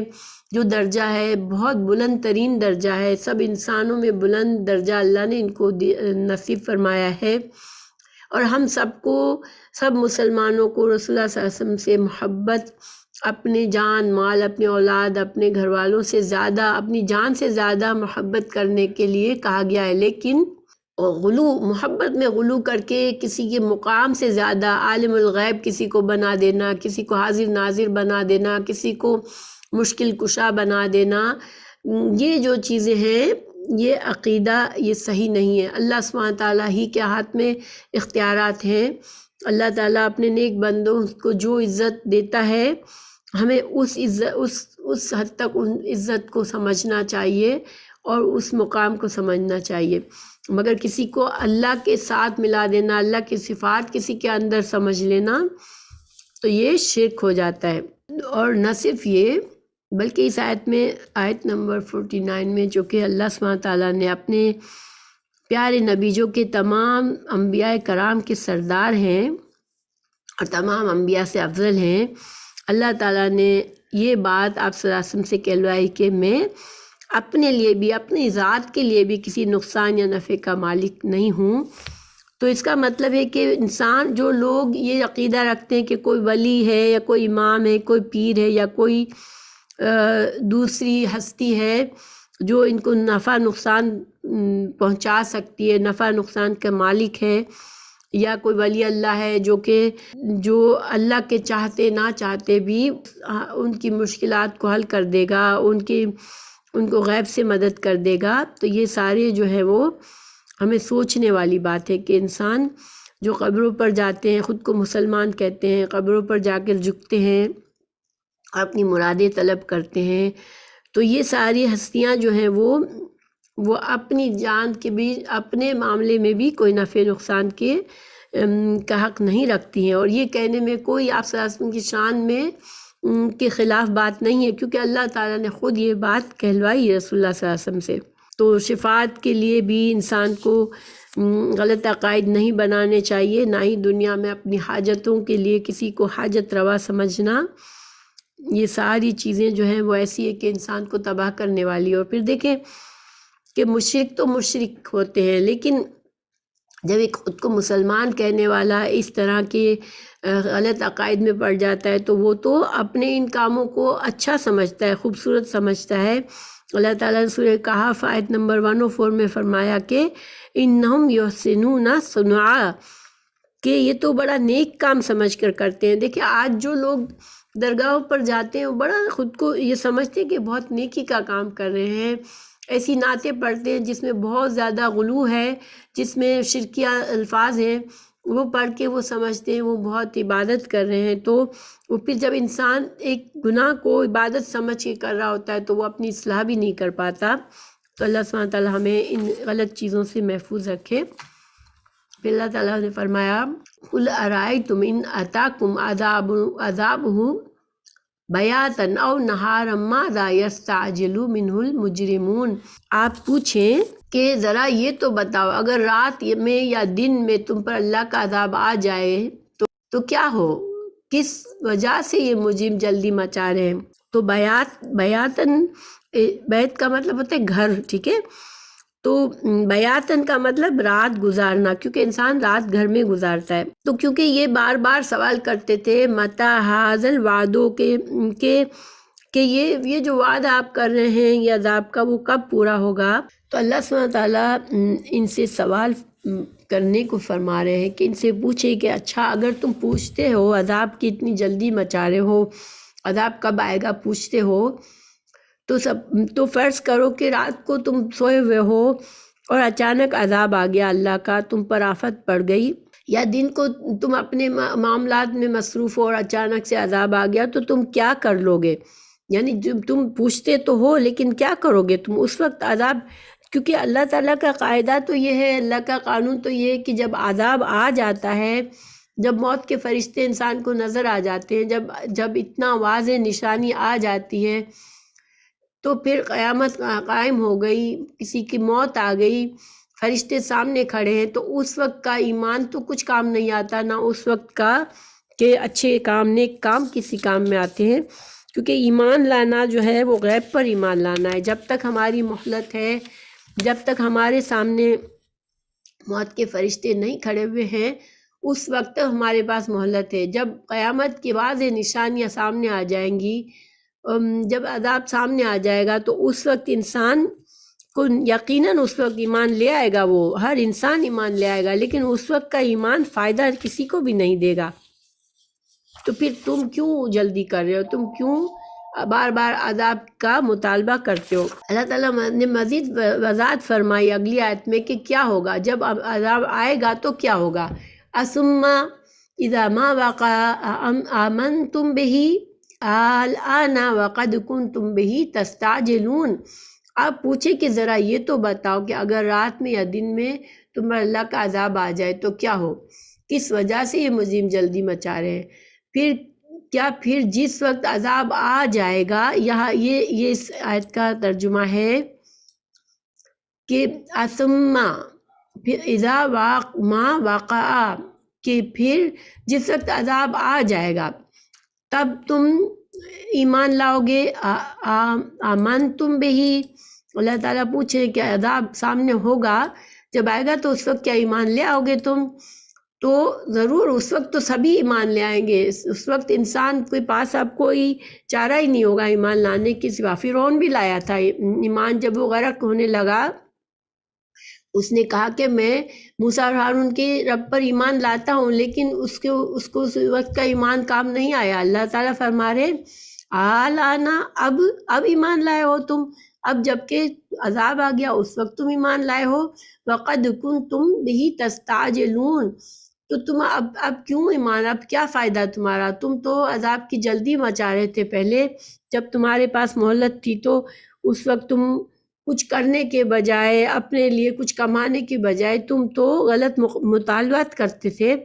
جو درجہ ہے بہت بلند ترین درجہ ہے، سب انسانوں میں بلند درجہ اللہ نے ان کو نصیب فرمایا ہے، اور ہم سب مسلمانوں کو رسول اللہ صلی اللہ علیہ وسلم سے محبت، اپنے جان مال، اپنے اولاد، اپنے گھر والوں سے زیادہ، اپنی جان سے زیادہ محبت کرنے کے لیے کہا گیا ہے، لیکن محبت میں غلو کر کے کسی کے مقام سے زیادہ عالم الغیب کسی کو بنا دینا، کسی کو حاضر ناظر بنا دینا، کسی کو مشکل کشا بنا دینا، یہ جو چیزیں ہیں یہ عقیدہ یہ صحیح نہیں ہے۔ اللہ سبحانہ تعالیٰ ہی کے ہاتھ میں اختیارات ہیں۔ اللہ تعالیٰ اپنے نیک بندوں کو جو عزت دیتا ہے ہمیں اس حد تک ان عزت کو سمجھنا چاہیے اور اس مقام کو سمجھنا چاہیے، مگر کسی کو اللہ کے ساتھ ملا دینا، اللہ کی صفات کسی کے اندر سمجھ لینا تو یہ شرک ہو جاتا ہے۔ اور نہ صرف یہ بلکہ اس آیت نمبر 49 میں جو کہ اللہ سبحانہ تعالیٰ نے اپنے پیارے نبی جو کہ تمام انبیاء کرام کے سردار ہیں اور تمام انبیاء سے افضل ہیں، اللہ تعالیٰ نے یہ بات آپ صلی اللہ علیہ وسلم سے کہلوائی کہ میں اپنے لیے بھی، اپنی ذات کے لیے بھی کسی نقصان یا نفع کا مالک نہیں ہوں۔ تو اس کا مطلب ہے کہ انسان، جو لوگ یہ عقیدہ رکھتے ہیں کہ کوئی ولی ہے یا کوئی امام ہے، کوئی پیر ہے یا کوئی دوسری ہستی ہے جو ان کو نفع نقصان پہنچا سکتی ہے، نفع نقصان کا مالک ہے، یا کوئی ولی اللہ ہے جو اللہ کے چاہتے نہ چاہتے بھی ان کی مشکلات کو حل کر دے گا، ان کو غیب سے مدد کر دے گا، تو یہ سارے جو ہے وہ ہمیں سوچنے والی بات ہے کہ انسان جو قبروں پر جاتے ہیں، خود کو مسلمان کہتے ہیں، قبروں پر جا کر جھکتے ہیں، اپنی مرادیں طلب کرتے ہیں، تو یہ ساری ہستیاں جو ہیں وہ اپنی جان کے بھی، اپنے معاملے میں بھی کوئی نفع نقصان کا حق نہیں رکھتی ہیں، اور یہ کہنے میں کوئی آپ صلی اللہ علیہ وسلم کی شان میں کے خلاف بات نہیں ہے، کیونکہ اللہ تعالیٰ نے خود یہ بات کہلوائی رسول اللہ صلی اللہ علیہ وسلم سے۔ تو شفاعت کے لیے بھی انسان کو غلط عقائد نہیں بنانے چاہیے، نہ ہی دنیا میں اپنی حاجتوں کے لیے کسی کو حاجت روا سمجھنا۔ یہ ساری چیزیں جو ہیں وہ ایسی ہے کہ انسان کو تباہ کرنے والی ہے۔ اور پھر دیکھیں کہ مشرک تو مشرک ہوتے ہیں، لیکن جب ایک خود کو مسلمان کہنے والا اس طرح کے غلط عقائد میں پڑ جاتا ہے تو وہ تو اپنے ان کاموں کو اچھا سمجھتا ہے، خوبصورت سمجھتا ہے۔ اللہ تعالیٰ نے سورہ کہف آیت نمبر 104 میں فرمایا کہ انہم یحسنون صنعا، کہ یہ تو بڑا نیک کام سمجھ کر کرتے ہیں۔ دیکھیں آج جو لوگ درگاہوں پر جاتے ہیں وہ بڑا خود کو یہ سمجھتے ہیں کہ بہت نیکی کا کام کر رہے ہیں، ایسی نعتیں پڑھتے ہیں جس میں بہت زیادہ غلو ہے، جس میں شرکیہ الفاظ ہیں، وہ پڑھ کے وہ سمجھتے ہیں وہ بہت عبادت کر رہے ہیں۔ تو وہ پھر جب انسان ایک گناہ کو عبادت سمجھ کے کر رہا ہوتا ہے تو وہ اپنی اصلاح بھی نہیں کر پاتا۔ تو اللہ سبحانہ وتعالیٰ ہمیں ان غلط چیزوں سے محفوظ رکھے۔ پھر اللہ تعالیٰ نے فرمایا قُلْ أَرَأَيْتُمْ إِنْ أَتَاكُمْ عَذَابُهُ بیاتن او نہارا ماذا یستعجل منہ المجرمون، آپ پوچھیں کہ ذرا یہ تو بتاؤ اگر رات میں یا دن میں تم پر اللہ کا عذاب آ جائے تو کیا ہو، کس وجہ سے یہ مجرم جلدی مچا رہے ہیں۔ تو بیاتن، بیت کا مطلب ہوتا ہے گھر، ٹھیک ہے، تو بیاتن کا مطلب رات گزارنا، کیونکہ انسان رات گھر میں گزارتا ہے۔ تو کیونکہ یہ بار بار سوال کرتے تھے متا حاضل وعدوں کہ یہ جو وعدہ آپ کر رہے ہیں یہ عذاب کا وہ کب پورا ہوگا، تو اللہ سبحانہ تعالیٰ ان سے سوال کرنے کو فرما رہے ہیں کہ ان سے پوچھے کہ اچھا اگر تم پوچھتے ہو عذاب کی اتنی جلدی مچا رہے ہو، عذاب کب آئے گا پوچھتے ہو، تو فرض کرو کہ رات کو تم سوئے ہوئے ہو اور اچانک عذاب آ گیا اللہ کا، تم پر آفت پڑ گئی، یا دن کو تم اپنے معاملات میں مصروف ہو اور اچانک سے عذاب آ گیا، تو تم کیا کر لو گے؟ یعنی جب تم پوچھتے تو ہو لیکن کیا کرو گے تم اس وقت عذاب، کیونکہ اللہ تعالیٰ کا قاعدہ تو یہ ہے، اللہ کا قانون تو یہ ہے کہ جب عذاب آ جاتا ہے، جب موت کے فرشتے انسان کو نظر آ جاتے ہیں، جب اتنا واضح نشانی آ جاتی ہے تو پھر قیامت قائم ہو گئی، کسی کی موت آ گئی، فرشتے سامنے کھڑے ہیں، تو اس وقت کا ایمان تو کچھ کام نہیں آتا، نہ اس وقت کا کہ اچھے کام نیک کام کسی کام میں آتے ہیں، کیونکہ ایمان لانا جو ہے وہ غیب پر ایمان لانا ہے۔ جب تک ہماری مہلت ہے، جب تک ہمارے سامنے موت کے فرشتے نہیں کھڑے ہوئے ہیں، اس وقت ہمارے پاس مہلت ہے۔ جب قیامت کی واضح نشانیاں سامنے آ جائیں گی، جب عذاب سامنے آ جائے گا، تو اس وقت انسان کو یقیناً اس وقت ایمان لے آئے گا، وہ ہر انسان ایمان لے آئے گا، لیکن اس وقت کا ایمان فائدہ کسی کو بھی نہیں دے گا۔ تو پھر تم کیوں جلدی کر رہے ہو، تم کیوں بار بار عذاب کا مطالبہ کرتے ہو؟ اللہ تعالیٰ نے مزید وضاحت فرمائی اگلی آیت میں کہ کیا ہوگا جب عذاب آئے گا تو کیا ہوگا۔ ثم اذا ما وقع آمنتم به الآن وقد کنتم به تستعجلون، آپ پوچھیں کہ ذرا یہ تو بتاؤ کہ اگر رات میں یا دن میں تم پر اللہ کا عذاب آ جائے تو کیا ہو، کس وجہ سے یہ مجرم جلدی مچا رہے ہیں، پھر جس وقت عذاب آ جائے گا، یہاں یہ اس آیت کا ترجمہ ہے کہ ثم پھر اذا ما وقع، کہ پھر جس وقت عذاب آ جائے گا تب تم ایمان لاؤ گے۔ آمنتم بہی، اللہ تعالیٰ پوچھے کہ عذاب سامنے ہوگا، جب آئے گا تو اس وقت کیا ایمان لے آؤ گے تم؟ تو ضرور اس وقت تو سبھی ایمان لے آئیں گے، اس وقت انسان کے پاس اب کوئی چارہ ہی نہیں ہوگا ایمان لانے کے سوا۔ فرعون بھی لایا تھا ایمان، جب وہ غرق ہونے لگا اس نے کہا کہ میں موسیٰ اور ہارون کے رب پر ایمان لاتا ہوں، لیکن اس کو اس وقت کا ایمان کام نہیں آیا۔ اللہ تعالیٰ فرما رہے آلانا، اب ایمان لائے ہو تم، اب جب کہ عذاب آ گیا اس وقت تم ایمان لائے ہو۔ وقد کنتم بہ تستعجلون، تو تم اب کیوں ایمان، اب کیا فائدہ تمہارا، تم تو عذاب کی جلدی مچا رہے تھے پہلے، جب تمہارے پاس مہلت تھی تو اس وقت تم کچھ کرنے کے بجائے، اپنے لیے کچھ کمانے کے بجائے تم تو غلط مطالبات کرتے تھے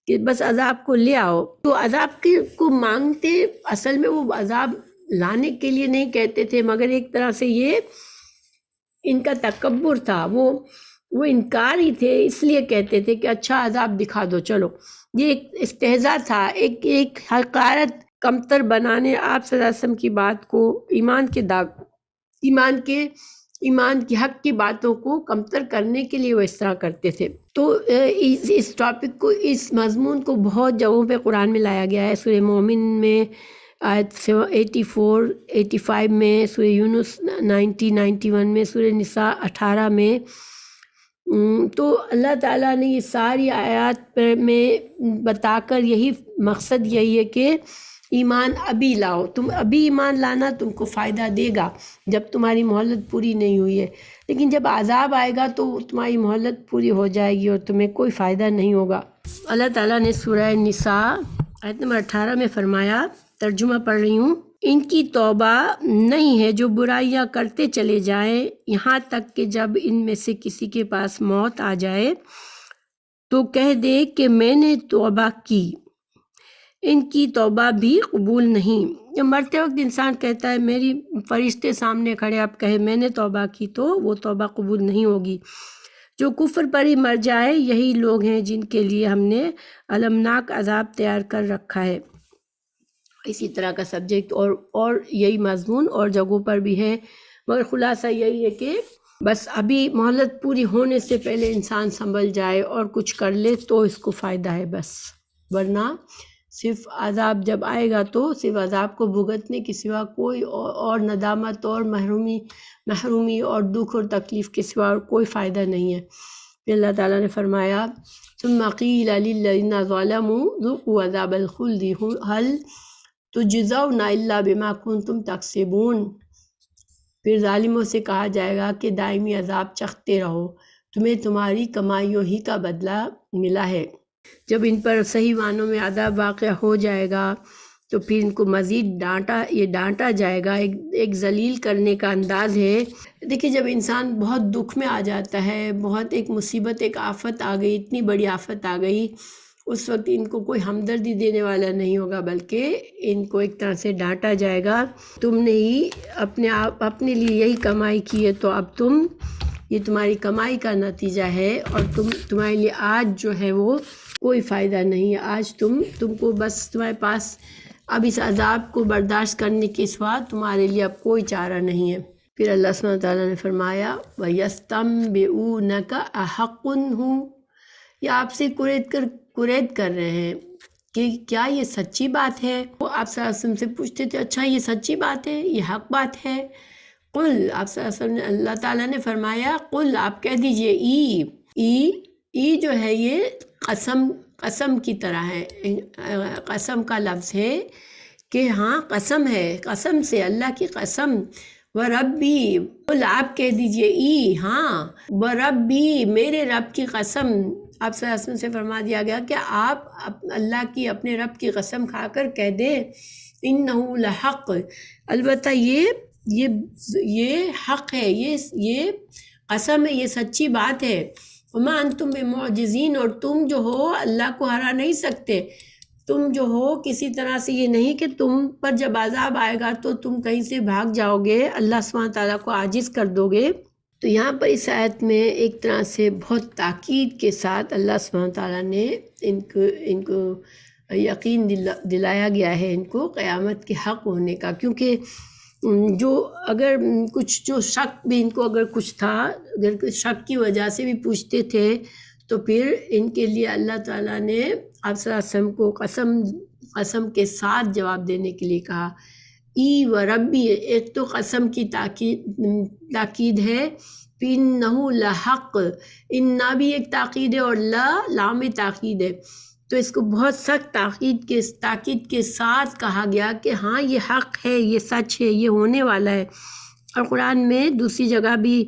کہ بس عذاب کو لے آؤ۔ تو عذاب کو مانگتے، اصل میں وہ عذاب لانے کے لیے نہیں کہتے تھے، مگر ایک طرح سے یہ ان کا تکبر تھا، وہ وہ انکار ہی تھے، اس لیے کہتے تھے کہ اچھا عذاب دکھا دو چلو. یہ ایک استہزاء تھا، ایک حقارت کمتر بنانے آپ صلی اللہ علیہ وسلم کی بات کو، ایمان کی حق کی باتوں کو کمتر کرنے کے لیے وہ اس طرح کرتے تھے. تو اس ٹاپک کو، اس مضمون کو بہت جگہوں پہ قرآن میں لایا گیا ہے. سورہ مومن میں آیت 84 85 میں، سورہ یونس 90 91 میں، سورہ نساء 18 میں. تو اللہ تعالیٰ نے یہ ساری آیات میں بتا کر یہی مقصد یہی ہے کہ ایمان ابھی لاؤ، تم ابھی ایمان لانا تم کو فائدہ دے گا جب تمہاری مہلت پوری نہیں ہوئی ہے. لیکن جب عذاب آئے گا تو تمہاری مہلت پوری ہو جائے گی اور تمہیں کوئی فائدہ نہیں ہوگا. اللہ تعالیٰ نے سورہ نساء آیت نمبر 18 میں فرمایا، ترجمہ پڑھ رہی ہوں، ان کی توبہ نہیں ہے جو برائیاں کرتے چلے جائیں یہاں تک کہ جب ان میں سے کسی کے پاس موت آ جائے تو کہہ دے کہ میں نے توبہ کی، ان کی توبہ بھی قبول نہیں. جب مرتے وقت انسان کہتا ہے میری فرشتے سامنے کھڑے اب کہے میں نے توبہ کی، تو وہ توبہ قبول نہیں ہوگی. جو کفر پر ہی مر جائے یہی لوگ ہیں جن کے لیے ہم نے المناک عذاب تیار کر رکھا ہے. اسی طرح کا سبجیکٹ اور یہی مضمون اور جگہوں پر بھی ہے، مگر خلاصہ یہی ہے کہ بس ابھی مہلت پوری ہونے سے پہلے انسان سنبھل جائے اور کچھ کر لے تو اس کو فائدہ ہے بس، ورنہ صرف عذاب جب آئے گا تو صرف عذاب کو بھگتنے کے سوا کوئی اور ندامت اور محرومی اور دکھ اور تکلیف کے سوا اور کوئی فائدہ نہیں ہے. پھر اللہ تعالیٰ نے فرمایا ثم قیل للذین ظلموا ذوقوا عذاب الخلد هل تجزون الا بما کنتم تکسبون. پھر ظالموں سے کہا جائے گا کہ دائمی عذاب چکھتے رہو، تمہیں تمہاری کمائیوں ہی کا بدلہ ملا ہے. جب ان پر صحیح معنوں میں عذاب واقع ہو جائے گا تو پھر ان کو مزید ڈانٹا جائے گا. ایک ذلیل کرنے کا انداز ہے. دیکھیے جب انسان بہت دکھ میں آ جاتا ہے، بہت ایک مصیبت، ایک آفت آ گئی، اتنی بڑی آفت آ گئی، اس وقت ان کو کوئی ہمدردی دینے والا نہیں ہوگا، بلکہ ان کو ایک طرح سے ڈانٹا جائے گا. تم نے ہی اپنے لیے یہی کمائی کی ہے تو اب یہ تمہاری کمائی کا نتیجہ ہے، اور تمہارے لیے آج جو ہے وہ کوئی فائدہ نہیں ہے. آج تم کو بس تمہارے پاس اب اس عذاب کو برداشت کرنے کے سوا تمہارے لیے اب کوئی چارہ نہیں ہے. پھر اللہ سبحانہ وتعالیٰ نے فرمایا وَيَسْتَنْبِئُونَكَ أَحَقٌّ هُوَ، یہ آپ سے قرید کر رہے ہیں کہ کیا یہ سچی بات ہے. وہ آپ صلی اللہ علیہ وسلم سے پوچھتے تھے اچھا یہ سچی بات ہے، یہ حق بات ہے. قل، آپ صلی اللہ علیہ وسلم نے، اللہ تعالیٰ نے فرمایا قل، آپ کہہ دیجئے ای جو ہے یہ قسم کی طرح ہے، قسم کا لفظ ہے کہ ہاں قسم ہے، قسم سے، اللہ کی قسم. وَرَبِّي، قل آپ کہہ دیجئے ای، ہاں، وَرَبِّي، میرے رب کی قسم. آپ صلی اللہ علیہ وسلم سے فرما دیا گیا کہ آپ اللہ کی، اپنے رب کی قسم کھا کر کہہ دیں اِنَّهُ لَحَقٌّ، البتہ یہ حق ہے، یہ قسم ہے، یہ سچی بات ہے. وَمَا أَنْتُمْ بِمُعْجِزِينَ، اور تم جو ہو اللہ کو ہرا نہیں سکتے. تم جو ہو کسی طرح سے، یہ نہیں کہ تم پر جب عذاب آئے گا تو تم کہیں سے بھاگ جاؤ گے، اللہ سبحانہ تعالیٰ کو عاجز کر دو گے. تو یہاں پر اس آیت میں ایک طرح سے بہت تاکید کے ساتھ اللہ سبحانہ تعالیٰ نے ان کو یقین دلایا گیا ہے، ان کو قیامت کے حق ہونے کا. کیونکہ جو اگر کچھ جو شک بھی ان کو اگر کچھ تھا، اگر شک کی وجہ سے بھی پوچھتے تھے تو پھر ان کے لیے اللہ تعالیٰ نے آپ صلی اللہ علیہ وسلم کو قسم کے ساتھ جواب دینے کے لیے کہا. ای و ربی، ایک تو قسم کی تاکید ہے، انہ لحق، انہ بھی ایک تاکید ہے اور لام تاکید ہے. تو اس کو بہت سخت تاکید کے ساتھ کہا گیا کہ ہاں یہ حق ہے، یہ سچ ہے، یہ ہونے والا ہے. اور قرآن میں دوسری جگہ بھی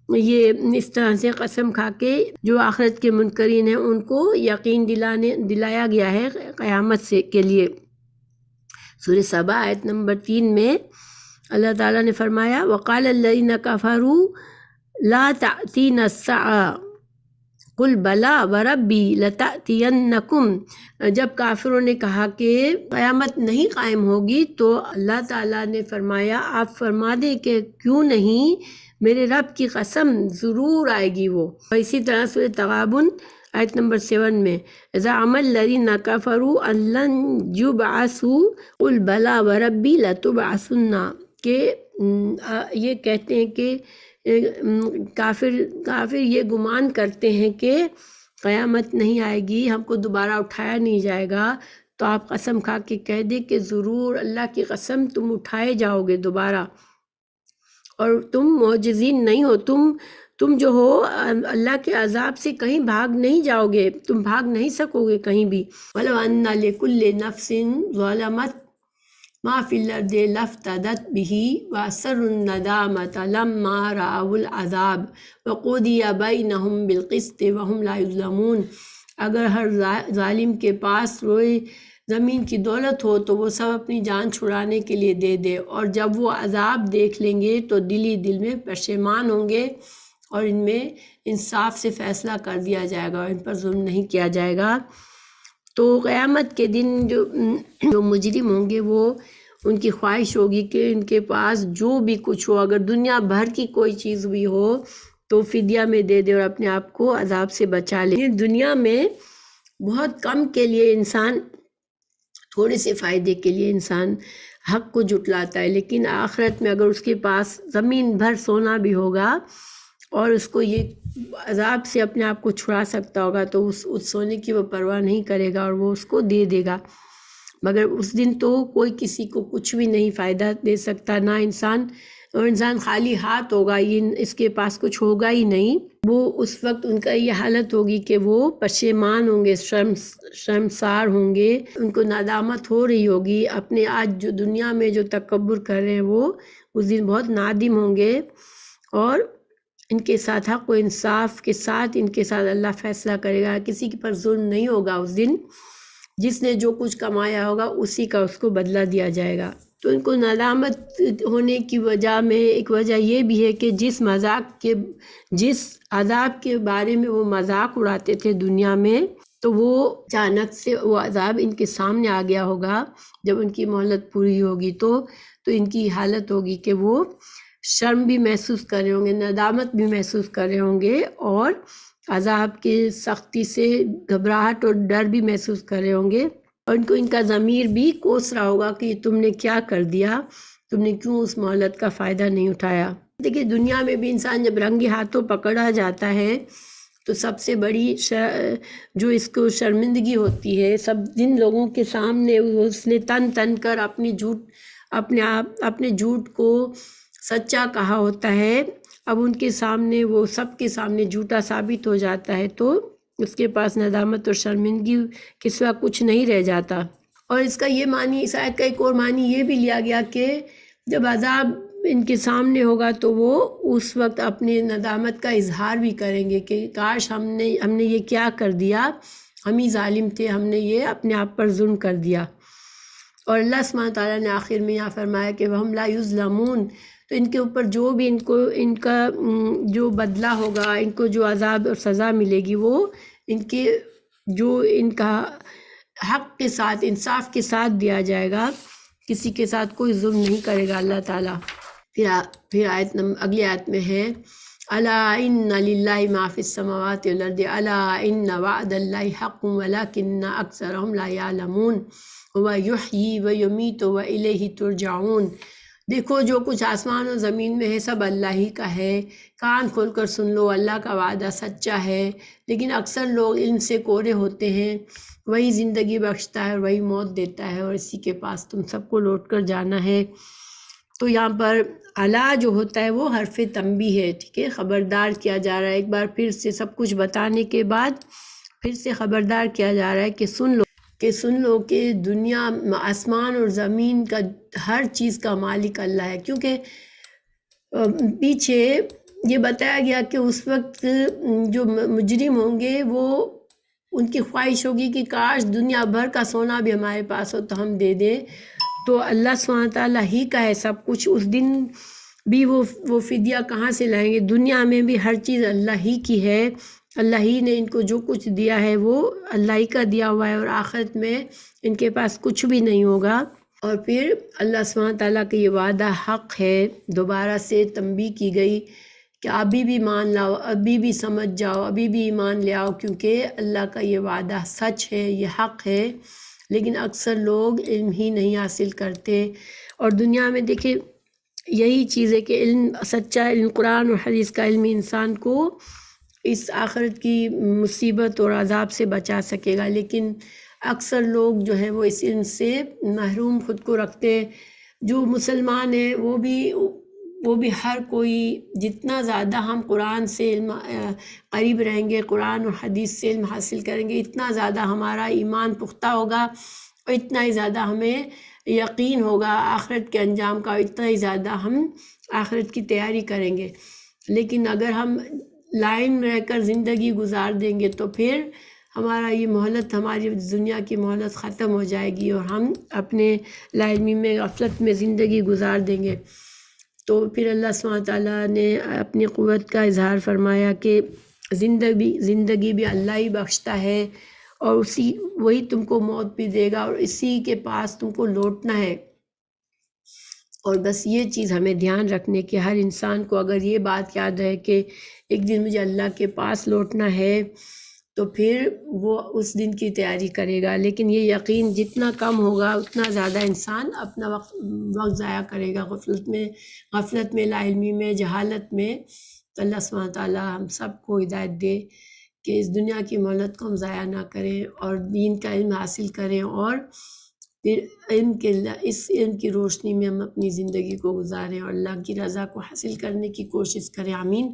یہ اس طرح سے قسم کھا کے جو آخرت کے منکرین ہیں ان کو یقین دلایا گیا ہے قیامت سے کے لیے. سورہ سبا آیت نمبر 3 میں اللہ تعالیٰ نے فرمایا وَقَالَ الَّذِينَ كَفَرُوا لَا تَأْتِينَ السَّاعَةُ قُلْ بَلَىٰ وَرَبِّي لَتَأْتِيَنَّكُمْ، جب کافروں نے کہا کہ قیامت نہیں قائم ہوگی تو اللہ تعالیٰ نے فرمایا آپ فرما دیں کہ کیوں نہیں، میرے رب کی قسم ضرور آئے گی وہ۔ اور اسی طرح سورۃ تغابن آیت نمبر 7 میں زعم الذین کفروا ان لن یبعثوا قل بلی وربی لتبعثن، کہ یہ کہتے ہیں کہ کافر یہ گمان کرتے ہیں کہ قیامت نہیں آئے گی، ہم کو دوبارہ اٹھایا نہیں جائے گا، تو آپ قسم کھا کے کہہ دیں کہ ضرور اللہ کی قسم تم اٹھائے جاؤ گے دوبارہ، اور تم معجزین نہیں ہو، تم جو ہو اللہ کے عذاب سے کہیں بھاگ نہیں جاؤ گے، تم بھاگ نہیں سکو گے کہیں بھی۔ وَلَوْ أَنَّ لِكُلِّ نَفْسٍ ظَلَمَتْ مَا فِي الْأَرْضِ لَافْتَدَتْ بِهِ وَأَسَرُّوا النَّدَامَةَ لَمَّا رَأَوُا الْعَذَابَ وَقُضِيَ بَيْنَهُمْ بِالْقِسْطِ وَهُمْ لَا يُظْلَمُونَ۔ اگر ہر ظالم کے پاس روئے زمین کی دولت ہو تو وہ سب اپنی جان چھڑانے کے لیے دے دے، اور جب وہ عذاب دیکھ لیں گے تو دل ہی دل میں پشیمان ہوں گے، اور ان میں انصاف سے فیصلہ کر دیا جائے گا اور ان پر ظلم نہیں کیا جائے گا۔ تو قیامت کے دن جو مجرم ہوں گے وہ ان کی خواہش ہوگی کہ ان کے پاس جو بھی کچھ ہو، اگر دنیا بھر کی کوئی چیز بھی ہو تو فدیہ میں دے دے اور اپنے آپ کو عذاب سے بچا لے۔ دنیا میں بہت کم کے لیے انسان، تھوڑے سے فائدے کے لیے انسان حق کو جھٹلاتا ہے، لیکن آخرت میں اگر اس کے پاس زمین بھر سونا بھی ہوگا اور اس کو یہ عذاب سے اپنے آپ کو چھڑا سکتا ہوگا تو اس سونے کی وہ پرواہ نہیں کرے گا اور وہ اس کو دے دے گا، مگر اس دن تو کوئی کسی کو کچھ بھی نہیں فائدہ دے سکتا، نہ انسان خالی ہاتھ ہوگا، اس کے پاس کچھ ہوگا ہی نہیں۔ وہ اس وقت ان کا یہ حالت ہوگی کہ وہ پشیمان ہوں گے، شرمسار ہوں گے، ان کو ندامت ہو رہی ہوگی اپنے آج جو دنیا میں جو تکبر کر رہے ہیں وہ اس دن بہت نادم ہوں گے، اور ان کے ساتھ حق و انصاف کے ساتھ ان کے ساتھ اللہ فیصلہ کرے گا، کسی پر ظلم نہیں ہوگا اس دن، جس نے جو کچھ کمایا ہوگا اسی کا اس کو بدلہ دیا جائے گا۔ تو ان کو ندامت ہونے کی وجہ میں ایک وجہ یہ بھی ہے کہ جس عذاب کے بارے میں وہ مذاق اڑاتے تھے دنیا میں، تو وہ اچانک سے وہ عذاب ان کے سامنے آ گیا ہوگا، جب ان کی مہلت پوری ہوگی تو ان کی حالت ہوگی کہ وہ شرم بھی محسوس کر رہے ہوں گے، ندامت بھی محسوس کر رہے ہوں گے، اور عذاب کی سختی سے گھبراہٹ اور ڈر بھی محسوس کر رہے ہوں گے، اور ان کو ان کا ضمیر بھی کوس رہا ہوگا کہ تم نے کیا کر دیا، تم نے کیوں اس مہلت کا فائدہ نہیں اٹھایا۔ دیکھیے دنیا میں بھی انسان جب رنگے ہاتھوں پکڑا جاتا ہے تو سب سے بڑی جو اس کو شرمندگی ہوتی ہے، سب جن لوگوں کے سامنے اس نے تن کر اپنے جھوٹ کو سچا کہا ہوتا ہے، اب ان کے سامنے وہ سب کے سامنے جھوٹا ثابت ہو جاتا ہے تو اس کے پاس ندامت اور شرمندگی کے سوا کچھ نہیں رہ جاتا۔ اور اس کا یہ معنی، اس آیت کا ایک اور معنی یہ بھی لیا گیا کہ جب عذاب ان کے سامنے ہوگا تو وہ اس وقت اپنے ندامت کا اظہار بھی کریں گے کہ کاش ہم نے یہ کیا کر دیا، ہم ہی ظالم تھے، ہم نے یہ اپنے آپ پر ظلم کر دیا۔ اور اللہ سبحانہ تعالیٰ نے آخر میں یہاں فرمایا کہ وَهُمْ لَا يُظْلَمُونَ، تو ان کے اوپر جو بھی ان کا جو بدلہ ہوگا، ان کو جو عذاب اور سزا ملے گی وہ ان کا حق کے ساتھ، انصاف کے ساتھ دیا جائے گا، کسی کے ساتھ کوئی ظلم نہیں کرے گا اللہ تعالیٰ۔ پھر اگلی آیت میں ہے الا ان للہ ما فی السماوات والارض الا ان وعد اللہ حق ولکن اکثرهم لا یعلمون هو یحیی ویمیت والیہ ترجعون۔ دیکھو جو کچھ آسمان و زمین میں ہے سب اللہ ہی کا ہے، کان کھول کر سن لو، اللہ کا وعدہ سچا ہے، لیکن اکثر لوگ علم سے کورے ہوتے ہیں۔ وہی زندگی بخشتا ہے اور وہی موت دیتا ہے، اور اسی کے پاس تم سب کو لوٹ کر جانا ہے۔ تو یہاں پر الا جو ہوتا ہے وہ حرف تنبیہ ہے، ٹھیک ہے، خبردار کیا جا رہا ہے، ایک بار پھر سے سب کچھ بتانے کے بعد پھر سے خبردار کیا جا رہا ہے کہ سن لو کہ دنیا، آسمان اور زمین کا ہر چیز کا مالک اللہ ہے، کیونکہ پیچھے یہ بتایا گیا کہ اس وقت جو مجرم ہوں گے وہ ان کی خواہش ہوگی کہ کاش دنیا بھر کا سونا بھی ہمارے پاس ہو تو ہم دے دیں، تو اللہ سبحانہ تعالیٰ ہی کا ہے سب کچھ، اس دن بھی وہ فدیہ کہاں سے لائیں گے؟ دنیا میں بھی ہر چیز اللہ ہی کی ہے، اللہ ہی نے ان کو جو کچھ دیا ہے وہ اللہ ہی کا دیا ہوا ہے، اور آخرت میں ان کے پاس کچھ بھی نہیں ہوگا۔ اور پھر اللہ سبحانہ تعالیٰ کا یہ وعدہ حق ہے، دوبارہ سے تنبیہ کی گئی کہ ابھی بھی مان لاؤ، ابھی بھی سمجھ جاؤ، ابھی بھی ایمان لے آؤ، کیونکہ اللہ کا یہ وعدہ سچ ہے، یہ حق ہے۔ لیکن اکثر لوگ علم ہی نہیں حاصل کرتے، اور دنیا میں دیکھیں یہی چیز ہے کہ علم، سچا علم، قرآن اور حدیث کا علم انسان کو اس آخرت کی مصیبت اور عذاب سے بچا سکے گا، لیکن اکثر لوگ جو ہیں وہ اس علم سے محروم خود کو رکھتے ہیں۔ جو مسلمان ہیں وہ بھی ہر کوئی جتنا زیادہ ہم قرآن سے علم قریب رہیں گے، قرآن اور حدیث سے علم حاصل کریں گے، اتنا زیادہ ہمارا ایمان پختہ ہوگا، اور اتنا ہی زیادہ ہمیں یقین ہوگا آخرت کے انجام کا، اتنا ہی زیادہ ہم آخرت کی تیاری کریں گے۔ لیکن اگر ہم لائن میں رہ کر زندگی گزار دیں گے تو پھر ہمارا یہ مہلت، ہماری دنیا کی مہلت ختم ہو جائے گی، اور ہم اپنے لا علمی میں، غفلت میں زندگی گزار دیں گے۔ تو پھر اللہ سبحانہ تعالیٰ نے اپنی قوت کا اظہار فرمایا کہ زندگی بھی اللہ ہی بخشتا ہے، اور وہی تم کو موت بھی دے گا، اور اسی کے پاس تم کو لوٹنا ہے۔ اور بس یہ چیز ہمیں دھیان رکھنے کی، ہر انسان کو اگر یہ بات یاد رہے کہ ایک دن مجھے اللہ کے پاس لوٹنا ہے، تو پھر وہ اس دن کی تیاری کرے گا۔ لیکن یہ یقین جتنا کم ہوگا اتنا زیادہ انسان اپنا وقت ضائع کرے گا، غفلت میں، لا علمی میں، جہالت میں۔ تو اللہ سبحانہ تعالیٰ ہم سب کو ہدایت دے کہ اس دنیا کی مہلت کو ہم ضائع نہ کریں، اور دین کا علم حاصل کریں، اور پھر اس علم کی روشنی میں ہم اپنی زندگی کو گزاریں، اور اللہ کی رضا کو حاصل کرنے کی کوشش کریں۔ آمین۔